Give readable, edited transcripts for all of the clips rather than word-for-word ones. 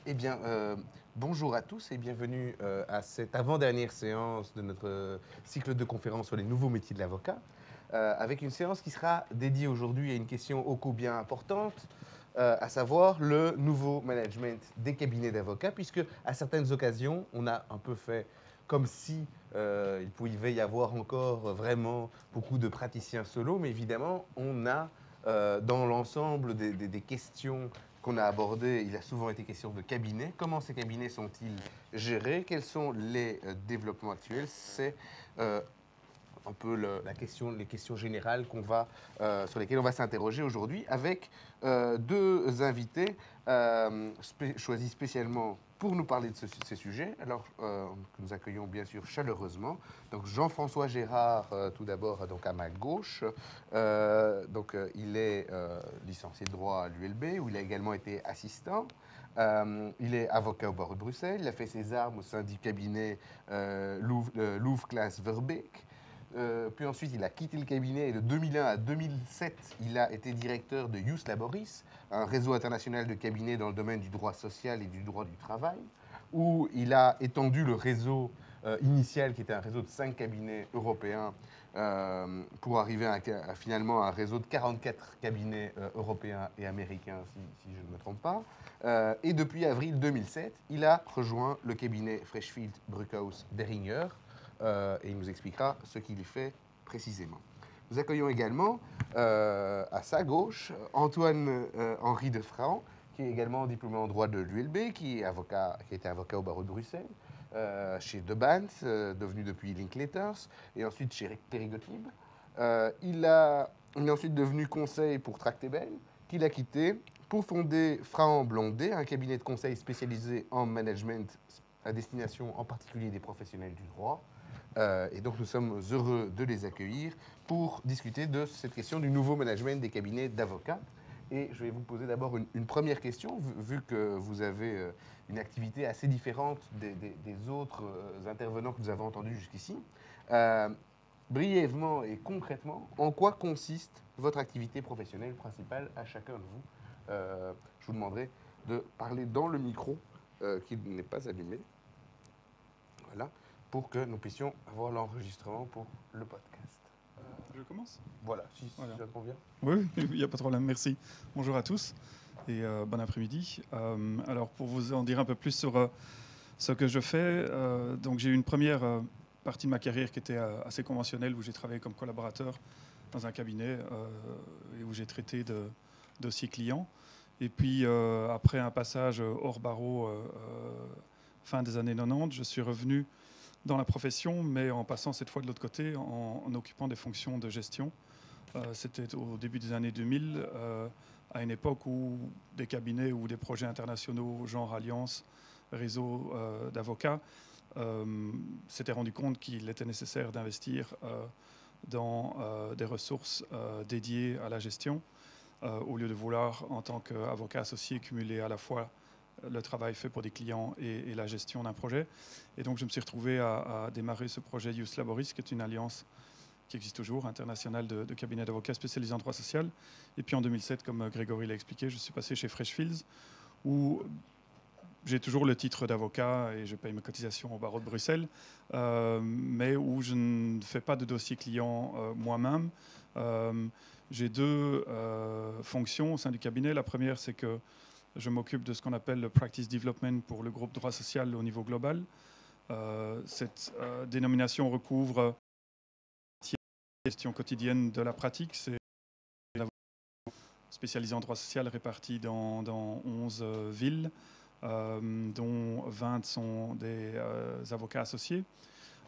Eh bien, bonjour à tous et bienvenue à cette avant-dernière séance de notre cycle de conférences sur les nouveaux métiers de l'avocat, avec une séance qui sera dédiée aujourd'hui à une question ô combien importante, à savoir le nouveau management des cabinets d'avocats, puisque à certaines occasions, on a un peu fait comme si il pouvait y avoir encore vraiment beaucoup de praticiens solo, mais évidemment, on a dans l'ensemble des questions qu'on a abordées, il a souvent été question de cabinets. Comment ces cabinets sont-ils gérés? Quels sont les développements actuels? C'est un peu les questions générales sur lesquelles on va s'interroger aujourd'hui avec deux invités choisis spécialement pour nous parler de ces sujets. Alors, nous accueillons bien sûr chaleureusement. Donc, Jean-François Gérard, tout d'abord, donc à ma gauche. Il est licencié de droit à l'ULB, où il a également été assistant. Il est avocat au barreau de Bruxelles. Il a fait ses armes au sein du cabinet Louvre Claes Verbeek. Puis ensuite, il a quitté le cabinet et de 2001 à 2007, il a été directeur de Ius Laboris, un réseau international de cabinets dans le domaine du droit social et du droit du travail, où il a étendu le réseau initial, qui était un réseau de 5 cabinets européens, pour arriver finalement à un réseau de 44 cabinets européens et américains, si je ne me trompe pas. Et depuis avril 2007, il a rejoint le cabinet Freshfield Bruckhaus Deringer, et il nous expliquera ce qu'il y fait précisément. Nous accueillons également à sa gauche Antoine-Henri Defrant, qui est également diplômé en droit de l'ULB, qui était avocat au barreau de Bruxelles, chez De Bans, devenu depuis Linklaters, et ensuite chez Terry Gottlieb. Il est ensuite devenu conseil pour Tractebel, qu'il a quitté pour fonder Frahn Blondet, un cabinet de conseil spécialisé en management à destination en particulier des professionnels du droit. Et donc nous sommes heureux de les accueillir pour discuter de cette question du nouveau management des cabinets d'avocats. Et je vais vous poser d'abord une première question, vu que vous avez une activité assez différente des autres intervenants que nous avons entendus jusqu'ici. Brièvement et concrètement, en quoi consiste votre activité professionnelle principale à chacun de vous? Je vous demanderai de parler dans le micro qui n'est pas allumé. Voilà, pour que nous puissions avoir l'enregistrement pour le podcast. Je commence? Voilà, si ça te convient. Oui, il n'y a pas de problème, merci. Bonjour à tous et bon après-midi. Alors, pour vous en dire un peu plus sur ce que je fais, donc j'ai eu une première partie de ma carrière qui était assez conventionnelle, où j'ai travaillé comme collaborateur dans un cabinet et où j'ai traité de dossiers clients. Et puis, après un passage hors barreau, fin des années 90, je suis revenu dans la profession, mais en passant cette fois de l'autre côté, en occupant des fonctions de gestion. C'était au début des années 2000, à une époque où des cabinets ou des projets internationaux, genre Alliance, réseau d'avocats, s'étaient rendu compte qu'il était nécessaire d'investir dans des ressources dédiées à la gestion, au lieu de vouloir, en tant qu'avocat associé, cumuler à la fois le travail fait pour des clients et la gestion d'un projet. Et donc, je me suis retrouvé à démarrer ce projet Ius Laboris, qui est une alliance qui existe toujours, internationale de cabinets d'avocats spécialisés en droit social. Et puis en 2007, comme Grégory l'a expliqué, je suis passé chez Freshfields, où j'ai toujours le titre d'avocat et je paye mes cotisations au barreau de Bruxelles, mais où je ne fais pas de dossier client moi-même. J'ai deux fonctions au sein du cabinet. La première, c'est que je m'occupe de ce qu'on appelle le practice development pour le groupe droit social au niveau global. Cette dénomination recouvre la gestion quotidienne de la pratique. C'est spécialisé en droit social répartis dans 11 villes, dont 20 sont des avocats associés.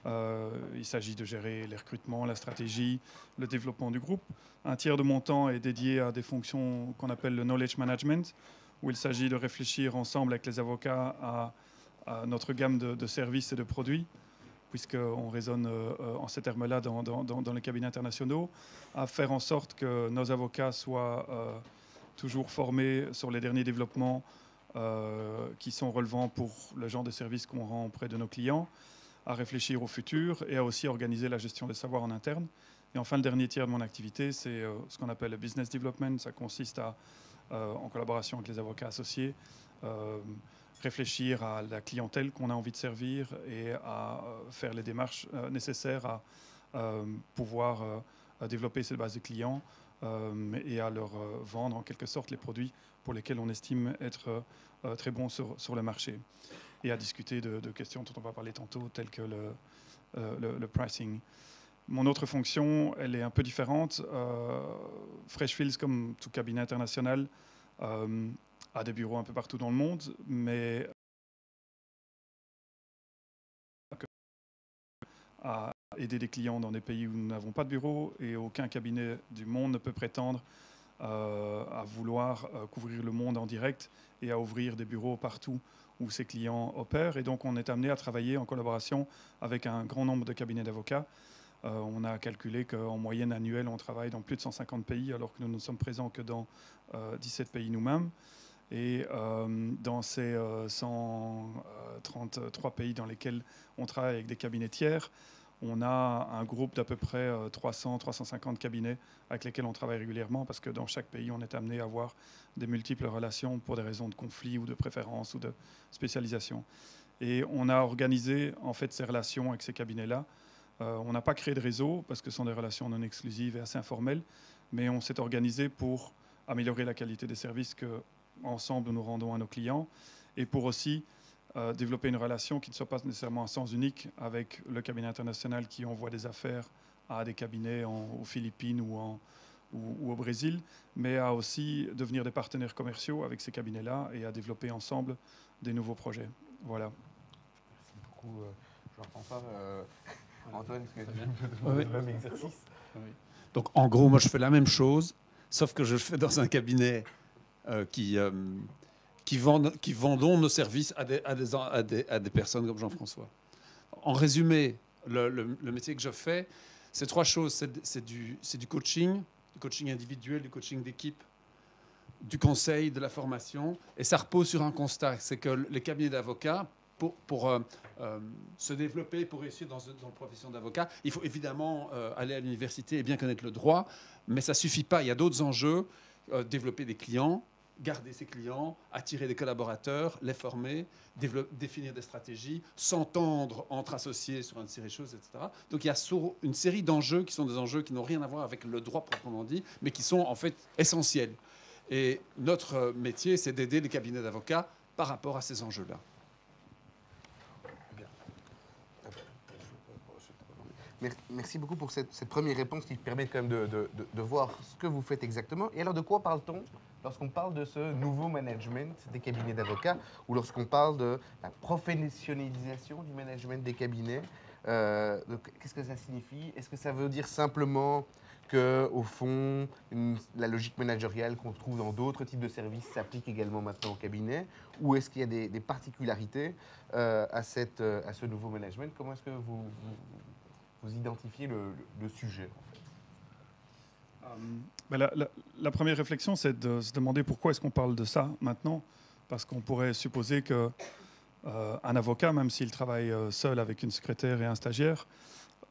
Il s'agit de gérer les recrutements, la stratégie, le développement du groupe. Un tiers de mon temps est dédié à des fonctions qu'on appelle le knowledge management, où il s'agit de réfléchir ensemble avec les avocats à notre gamme de services et de produits, puisqu'on raisonne en ces termes-là dans les cabinets internationaux, à faire en sorte que nos avocats soient toujours formé sur les derniers développements qui sont relevants pour le genre de service qu'on rend auprès de nos clients, à réfléchir au futur et à aussi organiser la gestion des savoirs en interne. Et enfin, le dernier tiers de mon activité, c'est ce qu'on appelle le business development. Ça consiste à, en collaboration avec les avocats associés, réfléchir à la clientèle qu'on a envie de servir et à faire les démarches nécessaires à pouvoir développer cette base de clients et à leur vendre en quelque sorte les produits pour lesquels on estime être très bons sur le marché, et à discuter de questions dont on va parler tantôt, telles que le pricing. Mon autre fonction, elle est un peu différente. Freshfields, comme tout cabinet international, a des bureaux un peu partout dans le monde, mais à aider des clients dans des pays où nous n'avons pas de bureau, et aucun cabinet du monde ne peut prétendre à vouloir couvrir le monde en direct et à ouvrir des bureaux partout où ses clients opèrent. Et donc on est amené à travailler en collaboration avec un grand nombre de cabinets d'avocats. On a calculé qu'en moyenne annuelle, on travaille dans plus de 150 pays, alors que nous ne sommes présents que dans 17 pays nous-mêmes. Et dans ces 133 pays dans lesquels on travaille avec des cabinets tiers, on a un groupe d'à peu près 300-350 cabinets avec lesquels on travaille régulièrement, parce que dans chaque pays, on est amené à avoir des multiples relations pour des raisons de conflit ou de préférence ou de spécialisation. Et on a organisé en fait ces relations avec ces cabinets-là. On n'a pas créé de réseau parce que ce sont des relations non exclusives et assez informelles, mais on s'est organisé pour améliorer la qualité des services que ensemble nous rendons à nos clients, et pour aussi développer une relation qui ne soit pas nécessairement un sens unique avec le cabinet international qui envoie des affaires à des cabinets aux Philippines ou au Brésil, mais à aussi devenir des partenaires commerciaux avec ces cabinets-là et à développer ensemble des nouveaux projets. Voilà. Merci beaucoup, Jean-François. Antoine, est-ce que tu peux demander le même exercice? Oui. Donc, en gros, moi, je fais la même chose, sauf que je le fais dans un cabinet qui vendons nos services à des personnes comme Jean-François. En résumé, le métier que je fais, c'est trois choses. C'est du coaching individuel, du coaching d'équipe, du conseil, de la formation. Et ça repose sur un constat, c'est que les cabinets d'avocats, pour se développer, pour réussir dans la profession d'avocat, il faut évidemment aller à l'université et bien connaître le droit, mais ça ne suffit pas. Il y a d'autres enjeux, développer des clients, garder ses clients, attirer des collaborateurs, les former, définir des stratégies, s'entendre entre associés sur une série de choses, etc. Donc il y a une série d'enjeux qui sont des enjeux qui n'ont rien à voir avec le droit proprement dit, mais qui sont en fait essentiels. Et notre métier, c'est d'aider les cabinets d'avocats par rapport à ces enjeux-là. Merci beaucoup pour cette première réponse qui permet quand même de voir ce que vous faites exactement. Et alors, de quoi parle-t-on lorsqu'on parle de ce nouveau management des cabinets d'avocats, ou lorsqu'on parle de la professionnalisation du management des cabinets? Qu'est-ce que ça signifie? Est-ce que ça veut dire simplement que, au fond, la logique managériale qu'on trouve dans d'autres types de services s'applique également maintenant au cabinet? Ou est-ce qu'il y a des particularités à ce nouveau management? Comment est-ce que vous identifiez le sujet, en fait? La première réflexion, c'est de se demander pourquoi est-ce qu'on parle de ça maintenant. Parce qu'on pourrait supposer qu'un avocat, même s'il travaille seul avec une secrétaire et un stagiaire,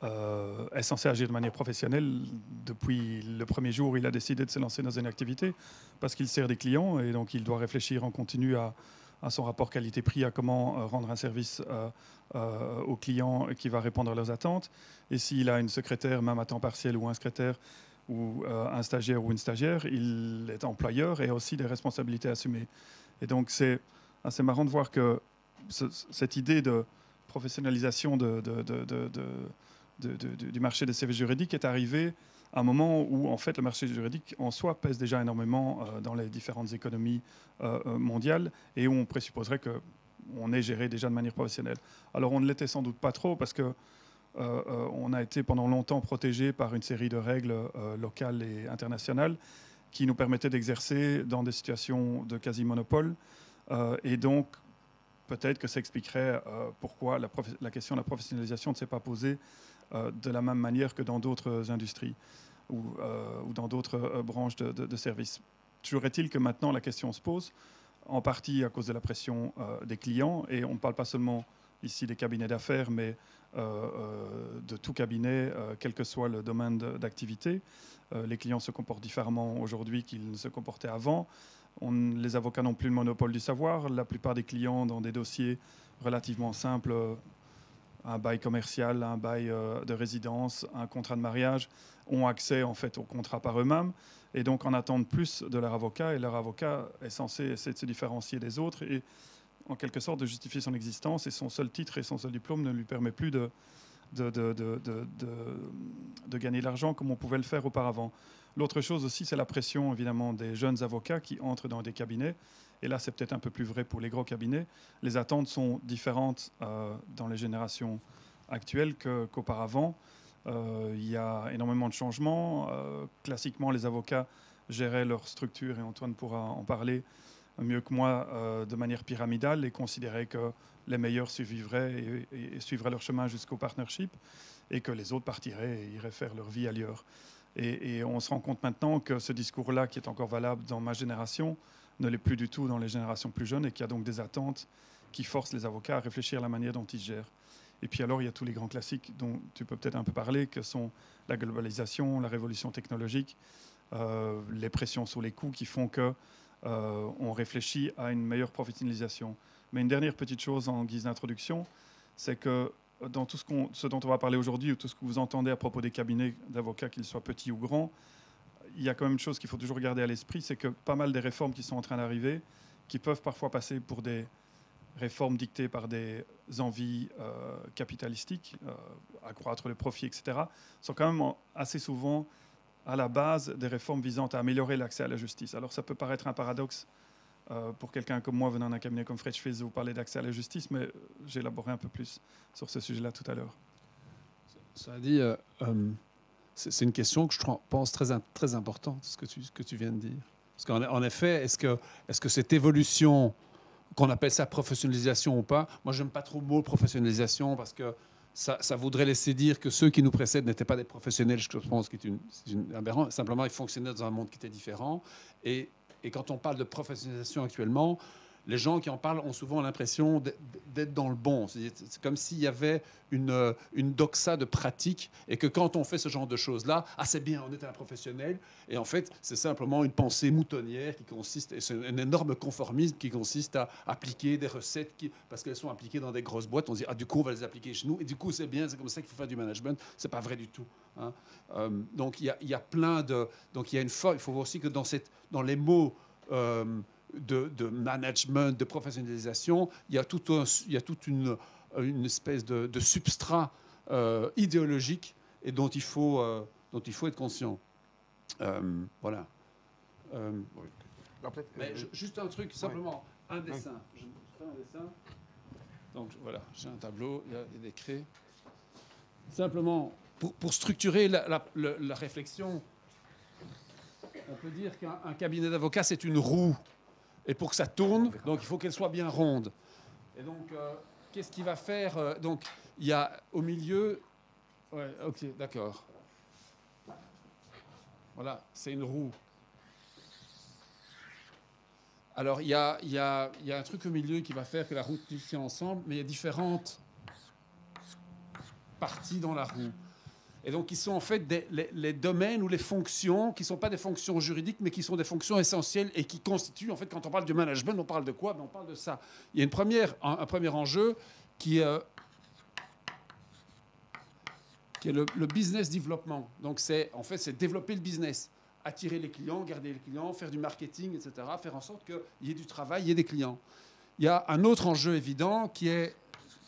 est censé agir de manière professionnelle. Depuis le premier jour où il a décidé de se lancer dans une activité, parce qu'il sert des clients, et donc il doit réfléchir en continu à son rapport qualité-prix, à comment rendre un service aux clients qui va répondre à leurs attentes. Et s'il a une secrétaire, même à temps partiel, ou un secrétaire, ou un stagiaire ou une stagiaire, il est employeur et a aussi des responsabilités assumées. Et donc c'est assez marrant de voir que cette idée de professionnalisation du marché des services juridiques est arrivée à un moment où, en fait, le marché juridique en soi pèse déjà énormément dans les différentes économies mondiales, et où on présupposerait qu'on est géré déjà de manière professionnelle. Alors, on ne l'était sans doute pas trop, parce que on a été pendant longtemps protégé par une série de règles locales et internationales qui nous permettaient d'exercer dans des situations de quasi-monopole. Et donc, peut-être que ça expliquerait pourquoi la question de la professionnalisation ne s'est pas posée de la même manière que dans d'autres industries ou dans d'autres branches de services. toujours est-il que maintenant la question se pose, en partie à cause de la pression des clients, et on ne parle pas seulement ici des cabinets d'affaires, mais de tout cabinet, quel que soit le domaine d'activité. Les clients se comportent différemment aujourd'hui qu'ils ne se comportaient avant. Les avocats n'ont plus le monopole du savoir. La plupart des clients dans des dossiers relativement simples, un bail commercial, un bail de résidence, un contrat de mariage, ont accès en fait au contrat par eux-mêmes et donc en attendent plus de leur avocat. Et leur avocat est censé essayer de se différencier des autres et en quelque sorte de justifier son existence. Et son seul titre et son seul diplôme ne lui permet plus de gagner de l'argent comme on pouvait le faire auparavant. L'autre chose aussi, c'est la pression évidemment des jeunes avocats qui entrent dans des cabinets. Et là, c'est peut-être un peu plus vrai pour les gros cabinets. Les attentes sont différentes dans les générations actuelles qu'auparavant. Il y a énormément de changements. Classiquement, les avocats géraient leur structure, et Antoine pourra en parler mieux que moi, de manière pyramidale, et considéraient que les meilleurs survivraient et suivraient leur chemin jusqu'au partnership, et que les autres partiraient et iraient faire leur vie ailleurs. Et on se rend compte maintenant que ce discours-là, qui est encore valable dans ma génération, ne l'est plus du tout dans les générations plus jeunes, et qu'il y a donc des attentes qui forcent les avocats à réfléchir à la manière dont ils se gèrent. Et puis alors, il y a tous les grands classiques dont tu peux peut-être un peu parler, que sont la globalisation, la révolution technologique, les pressions sur les coûts qui font qu'on réfléchit à une meilleure professionnalisation. Mais une dernière petite chose en guise d'introduction, c'est que dans tout ce dont on va parler aujourd'hui, ou tout ce que vous entendez à propos des cabinets d'avocats, qu'ils soient petits ou grands, il y a quand même une chose qu'il faut toujours garder à l'esprit, c'est que pas mal des réformes qui sont en train d'arriver, qui peuvent parfois passer pour des réformes dictées par des envies capitalistiques, accroître le profit, etc., sont quand même assez souvent à la base des réformes visant à améliorer l'accès à la justice. Alors ça peut paraître un paradoxe pour quelqu'un comme moi venant d'un cabinet comme Freshfields, vous parlez d'accès à la justice, mais j'élaborerai un peu plus sur ce sujet-là tout à l'heure. Ça dit, c'est une question que je pense très importante, ce que tu viens de dire. Parce qu'en effet, est-ce que cette évolution, qu'on appelle ça professionnalisation ou pas, moi j'aime pas trop le mot professionnalisation parce que ça voudrait laisser dire que ceux qui nous précèdent n'étaient pas des professionnels, je pense que c'est une aberrant. Simplement, ils fonctionnaient dans un monde qui était différent. Et quand on parle de professionnalisation actuellement, les gens qui en parlent ont souvent l'impression d'être dans le bon. C'est comme s'il y avait une doxa de pratique et que quand on fait ce genre de choses-là, c'est bien, on est un professionnel. Et en fait, c'est simplement une pensée moutonnière qui consiste, c'est un énorme conformisme qui consiste à appliquer des recettes parce qu'elles sont appliquées dans des grosses boîtes. On se dit, du coup, on va les appliquer chez nous. Et du coup, c'est bien, c'est comme ça qu'il faut faire du management. C'est pas vrai du tout. Hein. Donc, il y a plein de... Donc, il y a une forme... Il faut voir aussi que dans les mots... de management, de professionnalisation, il y a toute une espèce de substrat idéologique et dont il faut être conscient. Voilà. Mais juste un truc, simplement, un dessin. Je fais un dessin. Donc voilà, j'ai un tableau, il y a des craies. Simplement, pour structurer la réflexion, on peut dire qu'un cabinet d'avocats, c'est une roue. Et pour que ça tourne, donc il faut qu'elle soit bien ronde. Et donc, qu'est-ce qu'il va faire donc, il y a au milieu... Ouais, ok, d'accord. Voilà, c'est une roue. Alors, il y a un truc au milieu qui va faire que la roue tient ensemble, mais il y a différentes parties dans la roue. Et donc, qui sont en fait les domaines ou les fonctions qui ne sont pas des fonctions juridiques, mais qui sont des fonctions essentielles et qui constituent, en fait, quand on parle du management, on parle de quoi? On parle de ça. Il y a un premier enjeu qui est le business development. Donc, c'est développer le business, attirer les clients, garder les clients, faire du marketing, etc., faire en sorte qu'il y ait du travail, il y ait des clients. Il y a un autre enjeu évident qui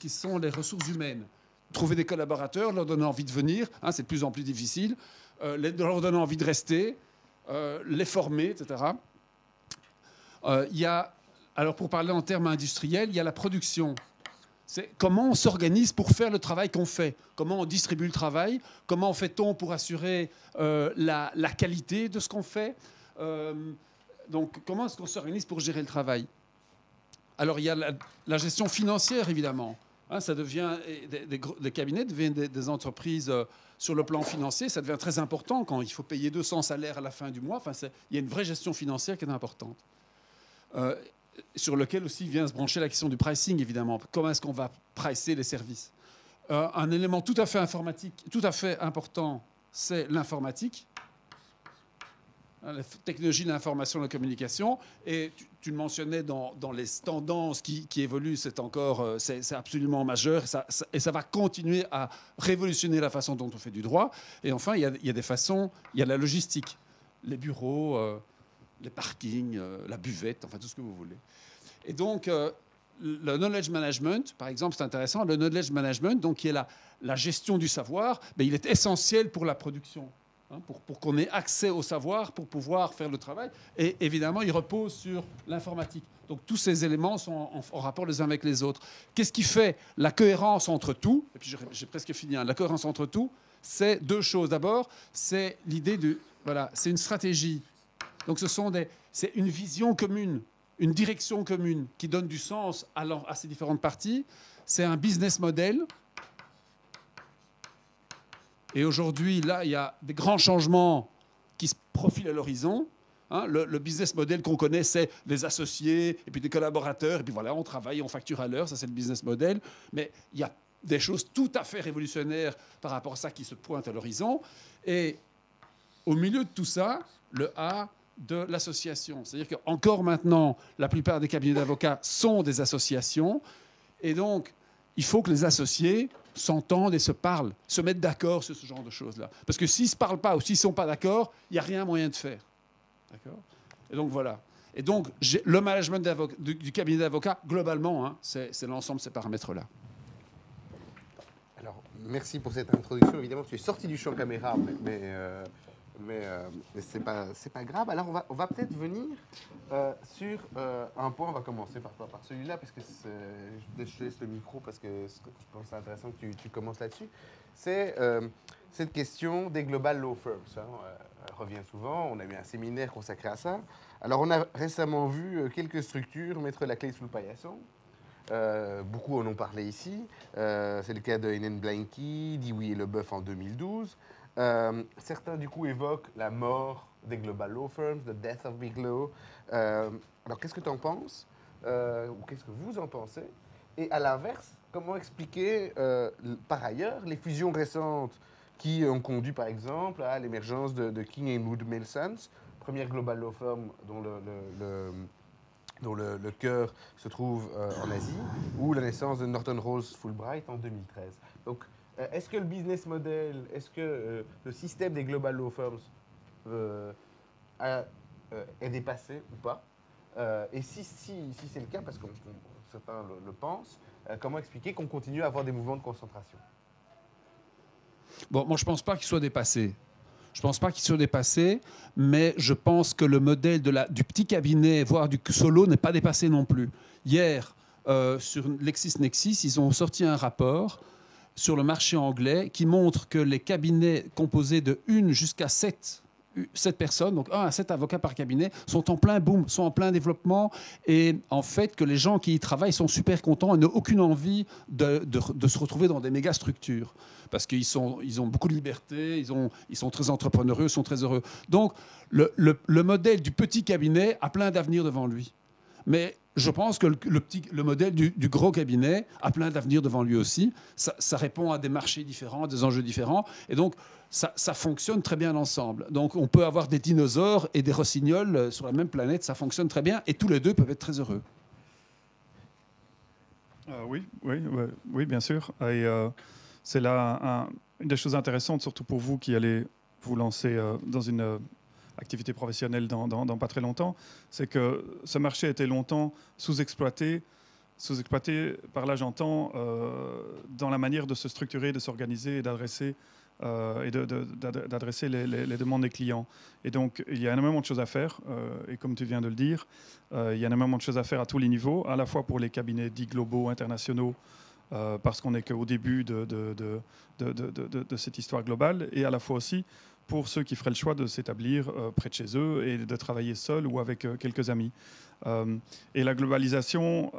sont les ressources humaines. Trouver des collaborateurs, leur donner envie de venir, c'est de plus en plus difficile, leur donner envie de rester, les former, etc. Alors pour parler en termes industriels, il y a la production. C'est comment on s'organise pour faire le travail qu'on fait, comment on distribue le travail, comment fait-on pour assurer la qualité de ce qu'on fait, donc comment est-ce qu'on s'organise pour gérer le travail. Alors il y a la gestion financière, évidemment. Hein, ça devient, des cabinets deviennent des entreprises sur le plan financier. Ça devient très important quand il faut payer 200 salaires à la fin du mois. Enfin, il y a une vraie gestion financière qui est importante. Sur lequel aussi vient se brancher la question du pricing, évidemment. Comment est-ce qu'on va pricer les services? Un élément tout à fait informatique, tout à fait important, c'est l'informatique. La technologie de l'information et de la communication. Et tu le mentionnais dans les tendances qui évoluent, c'est absolument majeur. Et ça va continuer à révolutionner la façon dont on fait du droit. Et enfin, il y a des façons, il y a la logistique, les bureaux, les parkings, la buvette, enfin tout ce que vous voulez. Et donc, le knowledge management, par exemple, c'est intéressant. Le knowledge management, donc, qui est la gestion du savoir, mais il est essentiel pour la production. Hein, pour qu'on ait accès au savoir, pour pouvoir faire le travail. Et évidemment, il repose sur l'informatique. Donc tous ces éléments sont en rapport les uns avec les autres. Qu'est-ce qui fait la cohérence entre tout? Et puis j'ai presque fini. Hein. La cohérence entre tout, c'est deux choses. D'abord, c'est l'idée de... Voilà, c'est une stratégie. Donc c'est une vision commune, une direction commune qui donne du sens à ces différentes parties. C'est un business model. Et aujourd'hui, là, il y a des grands changements qui se profilent à l'horizon. Hein, le business model qu'on connaît, c'est des associés et puis des collaborateurs. Et puis voilà, on travaille, on facture à l'heure. Ça, c'est le business model. Mais il y a des choses tout à fait révolutionnaires par rapport à ça qui se pointent à l'horizon. Et au milieu de tout ça, le A de l'association. C'est-à-dire qu'encore maintenant, la plupart des cabinets d'avocats sont des associations. Et donc, il faut que les associés s'entendent et se parlent, se mettent d'accord sur ce genre de choses-là. Parce que s'ils ne se parlent pas ou s'ils ne sont pas d'accord, il n'y a rien moyen de faire. D'accord? Et donc, voilà. Et donc, le management du cabinet d'avocats, globalement, hein, c'est l'ensemble de ces paramètres-là. Alors, merci pour cette introduction. Évidemment, tu es sorti du champ caméra, mais c'est pas grave. Alors, on va peut-être venir sur un point. On va commencer par celui-là, parce que je te laisse le micro, parce que je pense que c'est intéressant que tu commences là-dessus. C'est cette question des global law firms. Hein. Elle revient souvent. On a eu un séminaire consacré à ça. Alors, on a récemment vu quelques structures mettre la clé sous le paillasson. Beaucoup en ont parlé ici. C'est le cas de Heinen Blanky, Dewey et Leboeuf en 2012. Certains, du coup, évoquent la mort des global law firms, the death of big law. Alors, qu'est-ce que tu en penses? Ou qu'est-ce que vous en pensez? Et à l'inverse, comment expliquer, par ailleurs, les fusions récentes qui ont conduit, par exemple, à l'émergence de King & Wood Melsons, première global law firm dont le cœur se trouve en Asie, ou la naissance de Norton Rose Fulbright en 2013. Donc, est-ce que le business model, est-ce que le système des global law firms est dépassé ou pas? Et si c'est le cas, parce que certains le pensent, comment expliquer qu'on continue à avoir des mouvements de concentration? Bon, moi, je ne pense pas qu'il soit dépassé. Je ne pense pas qu'il soit dépassé, mais je pense que le modèle du petit cabinet, voire du solo, n'est pas dépassé non plus. Hier, sur LexisNexis, ils ont sorti un rapport sur le marché anglais qui montre que les cabinets composés de 1 jusqu'à 7 personnes, donc 1 à 7 avocats par cabinet, sont en plein boom, sont en plein développement, et en fait que les gens qui y travaillent sont super contents et n'ont aucune envie de se retrouver dans des méga structures, parce qu'ils ont beaucoup de liberté, ils sont très entrepreneurieux, ils sont très heureux. Donc le modèle du petit cabinet a plein d'avenir devant lui. Mais je pense que le modèle du gros cabinet a plein d'avenir devant lui aussi. Ça répond à des marchés différents, des enjeux différents. Et donc, ça fonctionne très bien ensemble. Donc, on peut avoir des dinosaures et des rossignols sur la même planète. Ça fonctionne très bien. Et tous les deux peuvent être très heureux. Oui, bien sûr. Et c'est là une des choses intéressantes, surtout pour vous qui allez vous lancer dans une activité professionnelle dans pas très longtemps, c'est que ce marché a été longtemps sous-exploité. Sous-exploité, par là j'entends, dans la manière de se structurer, de s'organiser et d'adresser les demandes des clients. Et donc, il y a énormément de choses à faire. Et comme tu viens de le dire, il y a énormément de choses à faire à tous les niveaux, à la fois pour les cabinets dits globaux, internationaux, parce qu'on n'est qu'au début de cette histoire globale, et à la fois aussi pour ceux qui feraient le choix de s'établir près de chez eux et de travailler seuls ou avec quelques amis. Et la globalisation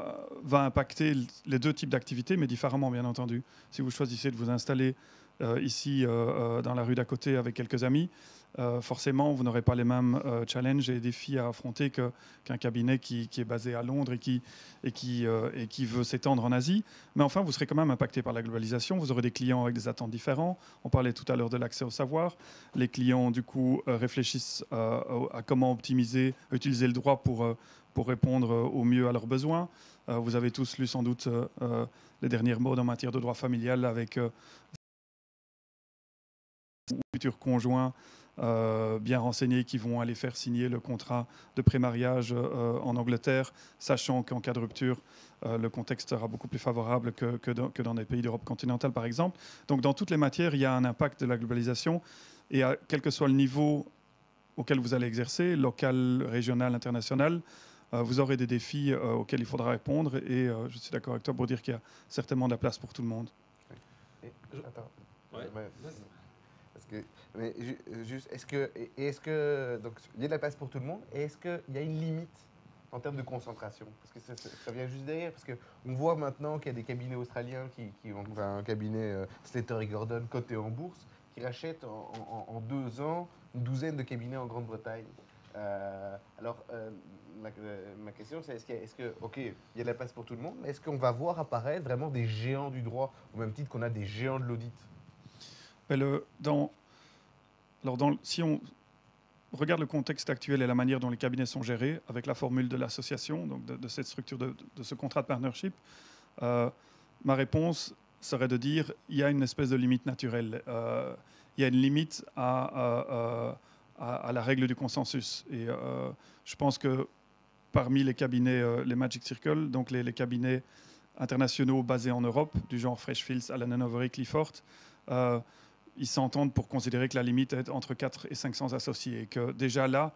va impacter les deux types d'activités, mais différemment, bien entendu. Si vous choisissez de vous installer ici dans la rue d'à côté avec quelques amis, forcément, vous n'aurez pas les mêmes challenges et défis à affronter qu'un cabinet qui est basé à Londres et qui veut s'étendre en Asie. Mais enfin, vous serez quand même impacté par la globalisation. Vous aurez des clients avec des attentes différentes. On parlait tout à l'heure de l'accès au savoir. Les clients, du coup, réfléchissent à comment optimiser, utiliser le droit pour répondre au mieux à leurs besoins. Vous avez tous lu sans doute les dernières modes en matière de droit familial avec futurs conjoints bien renseignés qui vont aller faire signer le contrat de pré-mariage en Angleterre, sachant qu'en cas de rupture, le contexte sera beaucoup plus favorable que dans des pays d'Europe continentale, par exemple. Donc, dans toutes les matières, il y a un impact de la globalisation. Et quel que soit le niveau auquel vous allez exercer, local, régional, international, vous aurez des défis auxquels il faudra répondre. Et je suis d'accord avec toi pour dire qu'il y a certainement de la place pour tout le monde. Attends. Ouais. Parce que, mais juste, est-ce que donc il y a de la place pour tout le monde, et est-ce qu'il y a une limite en termes de concentration? Parce que ça vient juste derrière, parce qu'on voit maintenant qu'il y a des cabinets australiens qui ont enfin, un cabinet Slater et Gordon coté en bourse, qui rachètent en 2 ans une douzaine de cabinets en Grande-Bretagne. Ma question, c'est ok, il y a de la place pour tout le monde, mais est-ce qu'on va voir apparaître vraiment des géants du droit, au même titre qu'on a des géants de l'audit? Mais si on regarde le contexte actuel et la manière dont les cabinets sont gérés, avec la formule de l'association, donc de cette structure, de ce contrat de partnership, ma réponse serait de dire il y a une espèce de limite naturelle. Il y a une limite à la règle du consensus. Et je pense que parmi les cabinets, les Magic Circle, donc les cabinets internationaux basés en Europe, du genre Freshfields, Allen & Overy, Clifford, ils s'entendent pour considérer que la limite est entre 400 et 500 associés. Et que déjà là,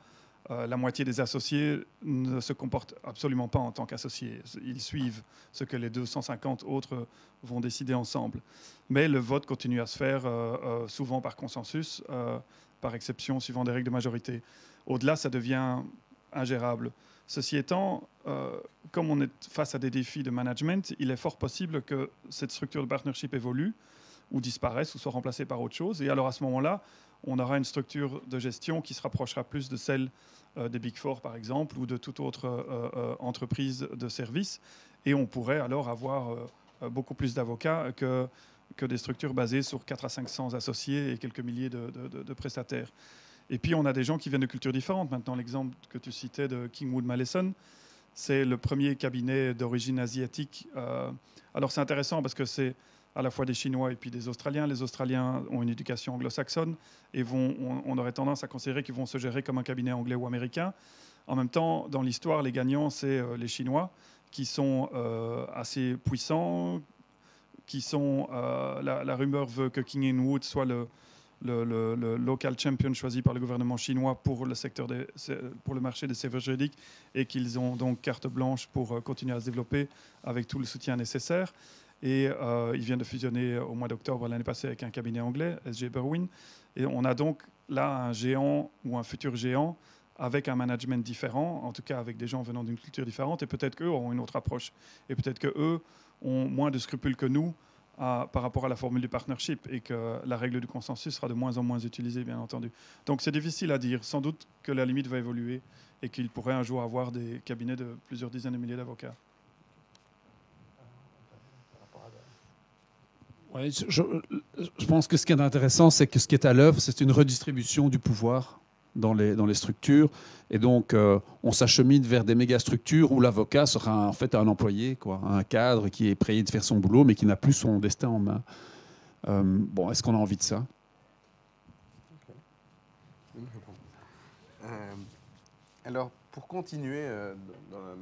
la moitié des associés ne se comportent absolument pas en tant qu'associés. Ils suivent ce que les 250 autres vont décider ensemble. Mais le vote continue à se faire souvent par consensus, par exception, suivant des règles de majorité. Au-delà, ça devient ingérable. Ceci étant, comme on est face à des défis de management, il est fort possible que cette structure de partnership évolue ou disparaissent ou soient remplacés par autre chose. Et alors à ce moment-là, on aura une structure de gestion qui se rapprochera plus de celle des Big Four, par exemple, ou de toute autre entreprise de service. Et on pourrait alors avoir beaucoup plus d'avocats que des structures basées sur 400 à 500 associés et quelques milliers de prestataires. Et puis, on a des gens qui viennent de cultures différentes. Maintenant, l'exemple que tu citais de Kingwood Mallison, c'est le premier cabinet d'origine asiatique. Alors, c'est intéressant parce que c'est à la fois des Chinois et puis des Australiens. Les Australiens ont une éducation anglo-saxonne et on aurait tendance à considérer qu'ils vont se gérer comme un cabinet anglais ou américain. En même temps, dans l'histoire, les gagnants, c'est les Chinois qui sont assez puissants, qui sont... la rumeur veut que King & Wood soit le local champion choisi par le gouvernement chinois pour pour le marché des services juridiques et qu'ils ont donc carte blanche pour continuer à se développer avec tout le soutien nécessaire. Et ils viennent de fusionner au mois d'octobre l'année passée avec un cabinet anglais, S.J. Berwin. Et on a donc là un géant ou un futur géant avec un management différent, en tout cas avec des gens venant d'une culture différente. Et peut-être qu'eux auront une autre approche. Et peut-être qu'eux ont moins de scrupules que nous par rapport à la formule du partnership et que la règle du consensus sera de moins en moins utilisée, bien entendu. Donc c'est difficile à dire. Sans doute que la limite va évoluer et qu'il pourrait un jour avoir des cabinets de plusieurs dizaines de milliers d'avocats. Ouais, je pense que ce qui est intéressant, c'est que ce qui est à l'œuvre, c'est une redistribution du pouvoir dans les structures. Et donc, on s'achemine vers des méga-structures où l'avocat sera en fait un employé, quoi, un cadre qui est prêt de faire son boulot, mais qui n'a plus son destin en main. Bon, est-ce qu'on a envie de ça? Okay. Une réponse. Alors, pour continuer dans le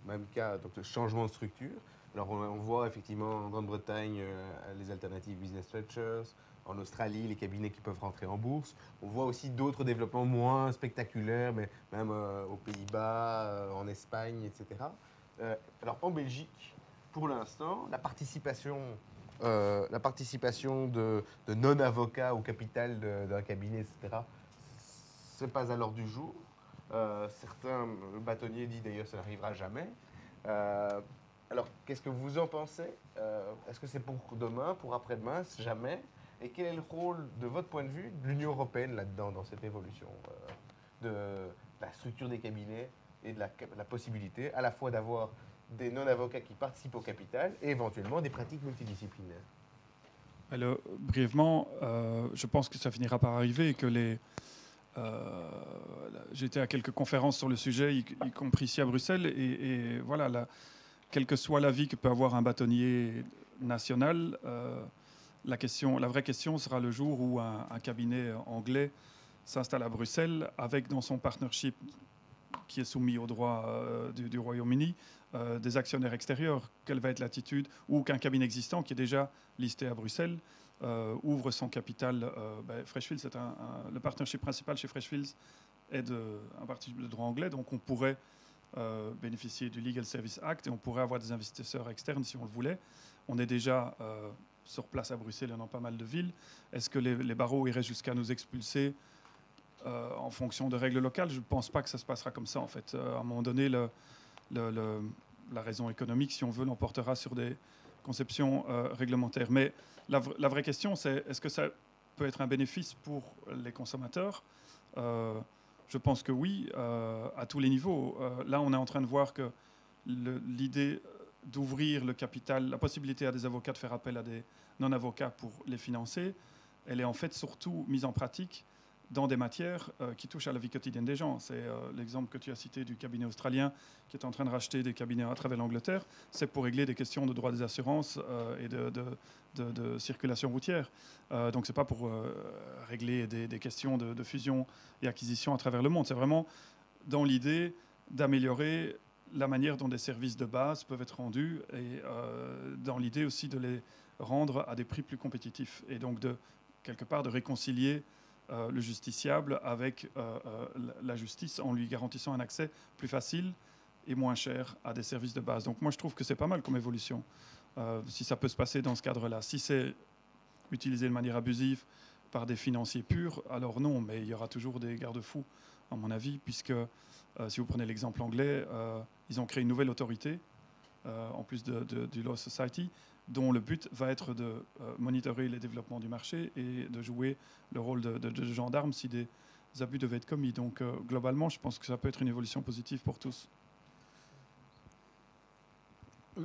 même cas, donc le changement de structure, alors on voit effectivement en Grande-Bretagne les alternatives business structures, en Australie les cabinets qui peuvent rentrer en bourse. On voit aussi d'autres développements moins spectaculaires, mais même aux Pays-Bas, en Espagne, etc. Alors en Belgique, pour l'instant, la participation la participation de non-avocats au capital d'un cabinet, etc., c'est pas à l'ordre du jour. Certains bâtonniers disent d'ailleurs que ça n'arrivera jamais. Euh, alors, qu'est-ce que vous en pensez? Est-ce que c'est pour demain, pour après-demain, jamais? Et quel est le rôle, de votre point de vue, de l'Union européenne là-dedans, dans cette évolution de la structure des cabinets et de la possibilité à la fois d'avoir des non-avocats qui participent au capital et éventuellement des pratiques multidisciplinaires? Alors, brièvement, je pense que ça finira par arriver et que j'étais à quelques conférences sur le sujet, y compris ici à Bruxelles, et voilà, quel que soit l'avis que peut avoir un bâtonnier national, la vraie question sera le jour où un cabinet anglais s'installe à Bruxelles avec dans son partnership qui est soumis au droit du Royaume-Uni, des actionnaires extérieurs. Quelle va être l'attitude? Ou qu'un cabinet existant qui est déjà listé à Bruxelles ouvre son capital. Freshfields, le partnership principal chez Freshfields est un partnership de droit anglais, donc on pourrait bénéficier du Legal Service Act et on pourrait avoir des investisseurs externes si on le voulait. On est déjà sur place à Bruxelles et dans pas mal de villes. Est-ce que les barreaux iraient jusqu'à nous expulser en fonction de règles locales? Je ne pense pas que ça se passera comme ça, en fait. À un moment donné, la raison économique, si on veut, l'emportera sur des conceptions réglementaires. Mais la vraie question, c'est est-ce que ça peut être un bénéfice pour les consommateurs? Je pense que oui, à tous les niveaux. Là, on est en train de voir que l'idée d'ouvrir le capital, la possibilité à des avocats de faire appel à des non-avocats pour les financer, elle est en fait surtout mise en pratique dans des matières qui touchent à la vie quotidienne des gens. C'est l'exemple que tu as cité du cabinet australien qui est en train de racheter des cabinets à travers l'Angleterre. C'est pour régler des questions de droit des assurances et de circulation routière. Donc ce n'est pas pour régler des questions de fusion et acquisition à travers le monde. C'est vraiment dans l'idée d'améliorer la manière dont des services de base peuvent être rendus et dans l'idée aussi de les rendre à des prix plus compétitifs et donc quelque part de réconcilier le justiciable avec la justice en lui garantissant un accès plus facile et moins cher à des services de base. Donc moi je trouve que c'est pas mal comme évolution. Si ça peut se passer dans ce cadre-là. Si c'est utilisé de manière abusive par des financiers purs, alors non, mais il y aura toujours des garde-fous, à mon avis, puisque si vous prenez l'exemple anglais, ils ont créé une nouvelle autorité, en plus du Law Society, dont le but va être de monitorer les développements du marché et de jouer le rôle de gendarme si des abus devaient être commis. Donc globalement, je pense que ça peut être une évolution positive pour tous.